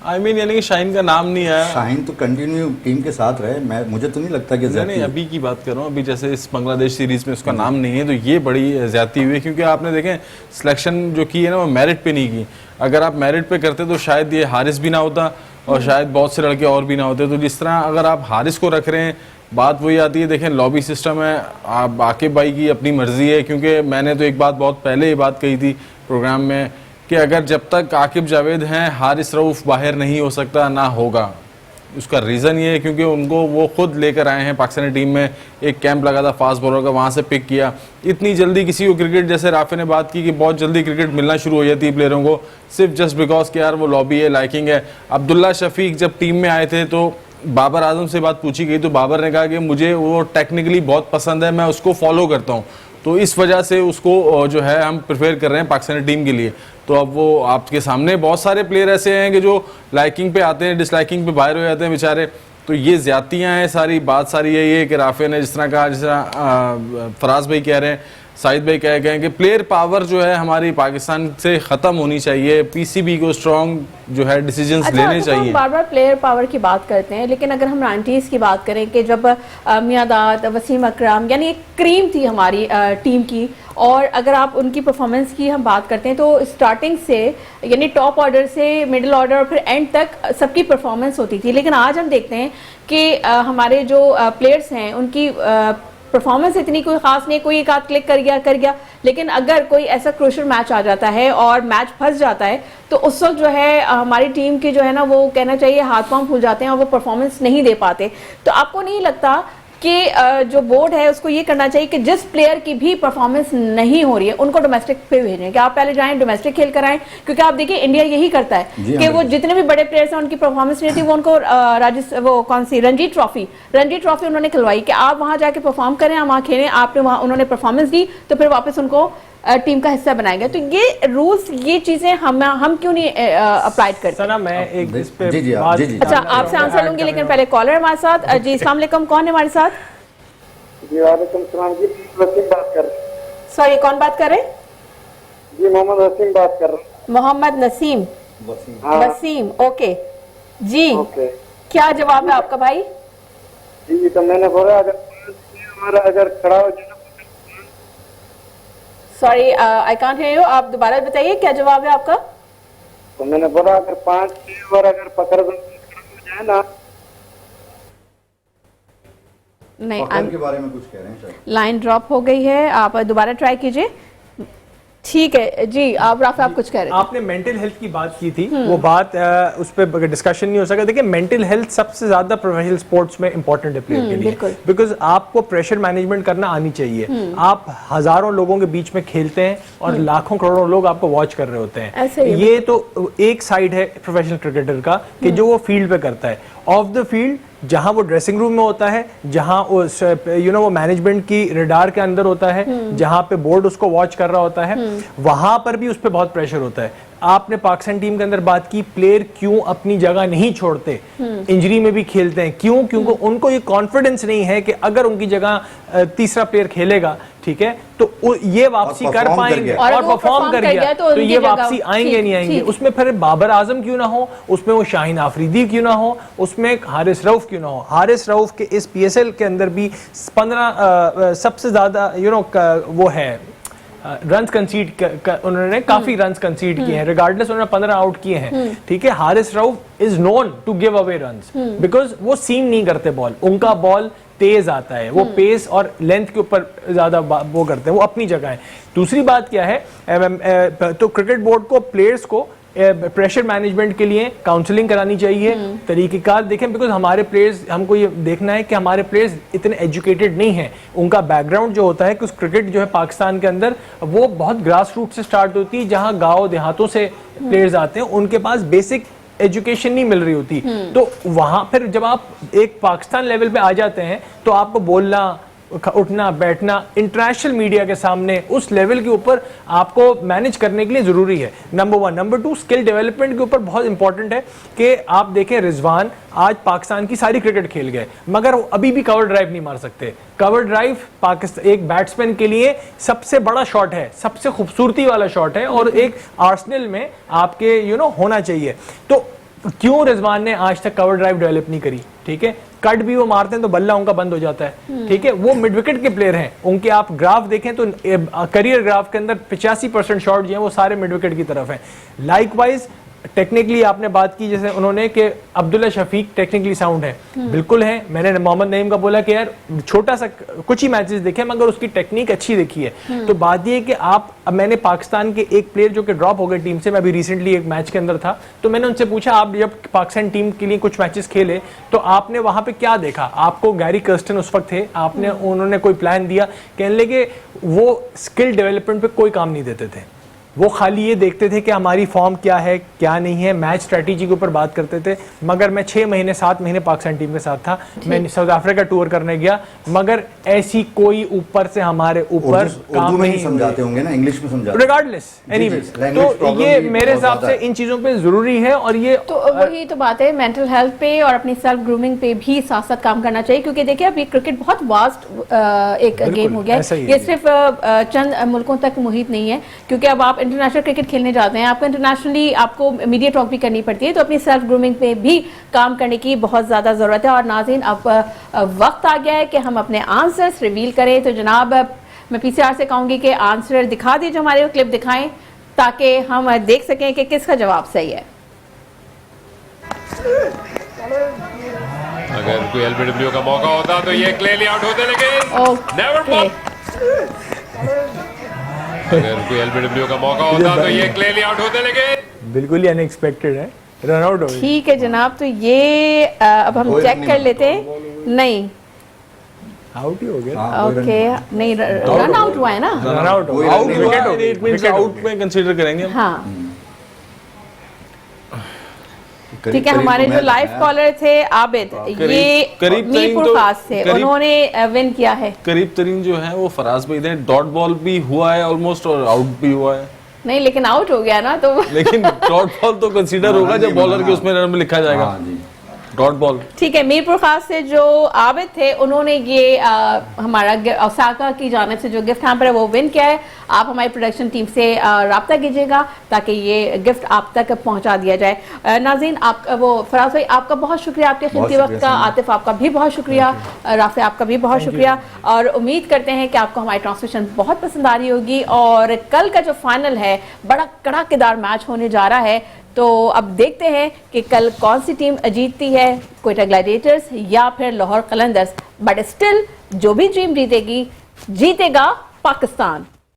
यानी कि शाहीन का नाम नहीं आया। शाहीन तो कंटिन्यू टीम के साथ रहे, मुझे तो नहीं लगता कि नहीं, अभी की बात कर रहा हूँ, अभी जैसे इस बांग्लादेश सीरीज में उसका नाम नहीं है, तो ये बड़ी ज्यादती हुई है, क्योंकि आपने देखें सिलेक्शन जो की है ना वो मेरिट पे नहीं की। अगर आप मेरिट पे करते तो शायद ये हारिस भी ना होता और शायद बहुत से लड़के और भी ना होते। तो जिस तरह अगर आप हारिस को रख रहे हैं, बात वही आती है, देखें लॉबी सिस्टम है, आप आकिब भाई की अपनी मर्जी है, क्योंकि मैंने तो एक बात बहुत पहले ये बात कही थी प्रोग्राम में कि अगर जब तक आकिब जावेद हैं हारिस रऊफ बाहर नहीं हो सकता, ना होगा। उसका रीज़न ये है क्योंकि उनको वो खुद लेकर आए हैं, पाकिस्तानी टीम में एक कैंप लगा था फास्ट बॉलर का, वहाँ से पिक किया। इतनी जल्दी किसी को क्रिकेट, जैसे राफे ने बात की कि बहुत जल्दी क्रिकेट मिलना शुरू हो जाती है प्लेयरों को, सिर्फ जस्ट बिकॉज कि यार वो लॉबी है, लाइकिंग है। अब्दुल्ला शफीक जब टीम में आए थे तो बाबर आजम से बात पूछी गई तो बाबर ने कहा कि मुझे वो टेक्निकली बहुत पसंद है, मैं उसको फॉलो करता हूँ, तो इस वजह से उसको जो है हम प्रिफेयर कर रहे हैं पाकिस्तानी टीम के लिए। तो अब वो आपके सामने बहुत सारे प्लेयर ऐसे हैं कि जो लाइकिंग पे आते हैं, डिसलाइकिंग पे बाहर हो जाते हैं बेचारे। तो ये ज्यादतियाँ हैं, सारी बात सारी यही है कि राफे ने जिस तरह कहा, जिस तरह फराज भाई कह रहे हैं, साहिद भाई कह गए हैं कि प्लेयर पावर जो है हमारी पाकिस्तान से ख़त्म होनी चाहिए, पीसीबी को स्ट्रॉन्ग जो है डिसीजंस लेने तो चाहिए। बार बार प्लेयर पावर की बात करते हैं, लेकिन अगर हम 90s की बात करें कि जब मियादाद, वसीम अकरम, यानी एक क्रीम थी हमारी टीम की, और अगर आप उनकी परफॉर्मेंस की हम बात करते हैं तो स्टार्टिंग से यानी टॉप ऑर्डर से मिडिल ऑर्डर और फिर एंड तक सबकी परफॉर्मेंस होती थी। लेकिन आज हम देखते हैं कि हमारे जो प्लेयर्स हैं उनकी परफॉर्मेंस इतनी कोई खास नहीं, कोई एक आध क्लिक कर गया, लेकिन अगर कोई ऐसा क्रूशियल मैच आ जाता है और मैच फंस जाता है तो उस वक्त जो है हमारी टीम के जो है ना वो कहना चाहिए हाथ पांव फूल जाते हैं और वो परफॉर्मेंस नहीं दे पाते। तो आपको नहीं लगता कि जो बोर्ड है उसको ये करना चाहिए कि जिस प्लेयर की भी परफॉर्मेंस नहीं हो रही है उनको डोमेस्टिक पे भेजें, कि आप पहले जाएं डोमेस्टिक खेल कर आएं? क्योंकि आप देखिए इंडिया यही करता है कि वो जितने भी बड़े प्लेयर्स हैं उनकी परफॉर्मेंस नहीं थी, वो उनको वो कौन सी रणजी ट्रॉफी उन्होंने खिलवाई कि आप वहां जाके परफॉर्म करें, आप वहां खेलें, आपने वहां उन्होंने परफॉर्मेंस दी तो फिर वापस उनको टीम का हिस्सा बनाएंगे। तो ये रूल्स, ये चीजें हम क्यों नहीं अप्लाइड करते? सना मैं एक इस पे जी, अच्छा, आपसे आंसर लूंगी, लेकिन पहले कॉलर हमारे साथ। जी अस्सलाम वालेकुम, कौन है हमारे साथ? जी वालेकुम सलाम जी, वसीम बात कर रहे हैं। सॉरी, कौन बात कर रहे हैं? जी मोहम्मद वसीम बात कर रहे हैं। मोहम्मद नसीम वसीम, ओके जी। ओके, क्या जवाब है आपका भाई? जी तो मैंने बोला अगर खड़ा हो जाए। Sorry I can't hear you, आप दोबारा बताइए क्या जवाब है आपका? तो मैंने बोला अगर 5 ओवर अगर पकड़ हो जाए ना। नहीं, के बारे में कुछ कह रहे हैं शायद। लाइन ड्रॉप हो गई है, आप दोबारा ट्राई कीजिए। ठीक है जी, आप राफे आप कुछ कह रहे थे। आपने मेंटल हेल्थ की बात की थी, वो बात उस पर डिस्कशन नहीं हो सका। देखिए मेंटल हेल्थ सबसे ज्यादा प्रोफेशनल स्पोर्ट्स में इंपॉर्टेंट है प्लेयर के लिए, बिकॉज आपको प्रेशर मैनेजमेंट करना आनी चाहिए। आप हजारों लोगों के बीच में खेलते हैं और लाखों करोड़ों लोग आपको वॉच कर रहे होते हैं। ये तो एक साइड है प्रोफेशनल क्रिकेटर का कि जो वो फील्ड पे करता है। ऑफ द फील्ड जहां वो ड्रेसिंग रूम में होता है, जहां वो मैनेजमेंट की रडार के अंदर होता है, जहां पे बोर्ड उसको वॉच कर रहा होता है, वहां पर भी उस पर बहुत प्रेशर होता है। आपने पाकिस्तान टीम के अंदर बात की, प्लेयर क्यों अपनी जगह नहीं छोड़ते, इंजरी में भी खेलते हैं, क्यों? क्योंकि उनको ये कॉन्फिडेंस नहीं है कि अगर उनकी जगह तीसरा प्लेयर खेलेगा, ठीक है, तो ये वापसी कर पाएंगे और परफॉर्म कर गया तो ये वापसी आएंगे नहीं आएंगे। उसमें फिर बाबर आजम क्यों ना हो, उसमें वो शाहीन आफरीदी क्यों ना हो, उसमें हारिस रऊफ क्यों ना हो। हारिस रऊफ के इस PSL के अंदर भी 15 सबसे ज्यादा वो है रन्स कंसीड उन्होंने काफी रन्स कंसीड किए हैं, रिगार्डलेस उन्होंने 15 आउट किए हैं, ठीक है। Haris Rauf is known to give away runs because वो सीम नहीं करते बॉल, उनका बॉल तेज आता है, वो पेस और लेंथ के ऊपर ज्यादा वो करते हैं, वो अपनी जगह है। दूसरी बात क्या है, तो क्रिकेट बोर्ड को प्लेयर्स को प्रेशर मैनेजमेंट के लिए काउंसलिंग करानी चाहिए, तरीकेकार देखें, बिकॉज हमारे प्लेयर्स, हमको ये देखना है कि हमारे प्लेयर्स इतने एजुकेटेड नहीं हैं। उनका बैकग्राउंड जो होता है कि उस क्रिकेट जो है पाकिस्तान के अंदर वो बहुत ग्रास रूट से स्टार्ट होती है, जहां गांव देहातों से प्लेयर्स आते हैं, उनके पास बेसिक एजुकेशन नहीं मिल रही होती। तो वहां फिर जब आप एक पाकिस्तान लेवल पे आ जाते हैं तो आपको बोलना, उठना, बैठना इंटरनेशनल मीडिया के सामने उस लेवल के ऊपर आपको मैनेज करने के लिए जरूरी है, नंबर 1। नंबर 2, स्किल डेवलपमेंट के ऊपर बहुत इंपॉर्टेंट है कि आप देखें रिजवान आज पाकिस्तान की सारी क्रिकेट खेल गए मगर अभी भी कवर ड्राइव नहीं मार सकते। कवर ड्राइव पाकिस्तान एक बैट्समैन के लिए सबसे बड़ा शॉट है, सबसे खूबसूरती वाला शॉट है और एक आर्सेनल में आपके होना चाहिए। तो क्यों रिजवान ने आज तक कवर ड्राइव डेवलप नहीं करी, ठीक है। कट भी वो मारते हैं तो बल्ला उनका बंद हो जाता है, ठीक है। वो मिड विकेट के प्लेयर हैं, उनके आप ग्राफ देखें तो करियर ग्राफ के अंदर 85% शॉट जो हैं वो सारे मिड विकेट की तरफ हैं। लाइकवाइज टेक्निकली आपने बात की जैसे उन्होंने कि अब्दुल्ला शफीक टेक्निकली साउंड है, बिल्कुल है। मैंने मोहम्मद नईम का बोला कि यार छोटा सा कुछ ही मैचेस देखे मगर उसकी टेक्निक अच्छी देखी है। तो बात ये है कि अब मैंने पाकिस्तान के एक प्लेयर जो कि ड्रॉप हो गए टीम से, मैं अभी रिसेंटली एक मैच के अंदर था, तो मैंने उनसे पूछा आप जब पाकिस्तान टीम के लिए कुछ मैचेस खेले तो आपने वहां पे क्या देखा? आपको गैरी कर्स्टन उस वक्त थे, आपने उन्होंने कोई प्लान दिया? कहने लगे वो स्किल डेवलपमेंट पे कोई काम नहीं देते थे, वो खाली ये देखते थे कि हमारी फॉर्म क्या है क्या नहीं है, मैच स्ट्रेटेजी के ऊपर बात करते थे। मगर मैं 6 महीने 7 महीने पाकिस्तान टीम के साथ था, मैं साउथ अफ्रीका टूर करने गया, मगर ऐसी कोई ऊपर से हमारे ऊपर काम नहीं समझाते होंगे ना, इंग्लिश में समझाते, रिगार्डलेस एनीवेज। तो ये मेरे हिसाब से इन चीजों पे जरूरी है। और ये तो वही तो बात है, मेंटल हेल्थ पे और अपनी सेल्फ ग्रूमिंग पे भी साथ साथ काम करना चाहिए, क्योंकि देखिए अभी क्रिकेट बहुत वास्ट एक गेम हो गया है। ये सिर्फ चंद मुल्कों तक मुहित नहीं है, क्योंकि अब आप इंटरनेशनल क्रिकेट खेलने जाते हैं, आपको इंटरनेशनली आपको मीडिया टॉक भी करनी पड़ती है, तो अपनी सेल्फ ग्रूमिंग पे भी काम करने की बहुत ज़्यादा ज़रूरत है। और नाज़रीन, अब वक्त आ गया है कि हम अपने आंसर्स रिवील करें। तो जनाब, मैं पीसीआर से कहूँगी कि आंसर दिखा दीजिए, हमारे क्लिप दिखाएं ताकि हम देख सकें कि किसका जवाब सही है। अगर कोई एलबीडब्ल्यू का मौका होता तो ये क्लियरली आउट होते, लेकिन नेवर पॉप। अगर कोई एलबीडब्ल्यू का मौका होता तो ये क्लियरली आउट होते, लेकिन बिल्कुल ही अनएक्सपेक्टेड है, रन आउट हो गया। ठीक है जनाब, तो ये अब हम चेक कर लेते हैं। नहीं, आउट ही हो गया। ओके, नहीं रन आउट हुआ है ना, रन आउट हो आउट गया, विकेट हो गया, इट मींस आउट में कंसीडर करेंगे। हाँ ठीक है। हमारे जो लाइव कॉलर थे आबिद, ये करीब मीरपुर तो खास थे, उन्होंने विन किया है। करीब तरीन जो है वो फराज भाई थे, डॉट बॉल भी हुआ है ऑलमोस्ट और आउट भी हुआ है। नहीं, लेकिन आउट हो गया ना, तो लेकिन डॉट बॉल तो कंसीडर होगा जब बॉलर के उसमें रन में लिखा जाएगा डॉट बॉल। ठीक है। मीरपुर खास से जो आबिद थे, उन्होंने ये हमारा ओसाका की जानिब से जो गिफ्ट हैम्पर है वो विन किया है। आप हमारी प्रोडक्शन टीम से राब्ता कीजिएगा ताकि ये गिफ्ट आप तक पहुंचा दिया जाए। नाज़रीन, आप वो फराज भाई, आपका बहुत शुक्रिया आपके कीमती वक्त का। आतिफ, आपका भी बहुत शुक्रिया। राफे, आपका भी बहुत शुक्रिया। और उम्मीद करते हैं कि आपको हमारी ट्रांसमिशन बहुत पसंद आ रही होगी। और कल का जो फाइनल है, बड़ा कड़ाकेदार मैच होने जा रहा है। तो अब देखते हैं कि कल कौन सी टीम जीतती है, क्वेटा ग्लैडिएटर्स या फिर लाहौर कलंदर्स। बट स्टिल जो भी टीम जीतेगी, जीतेगा पाकिस्तान।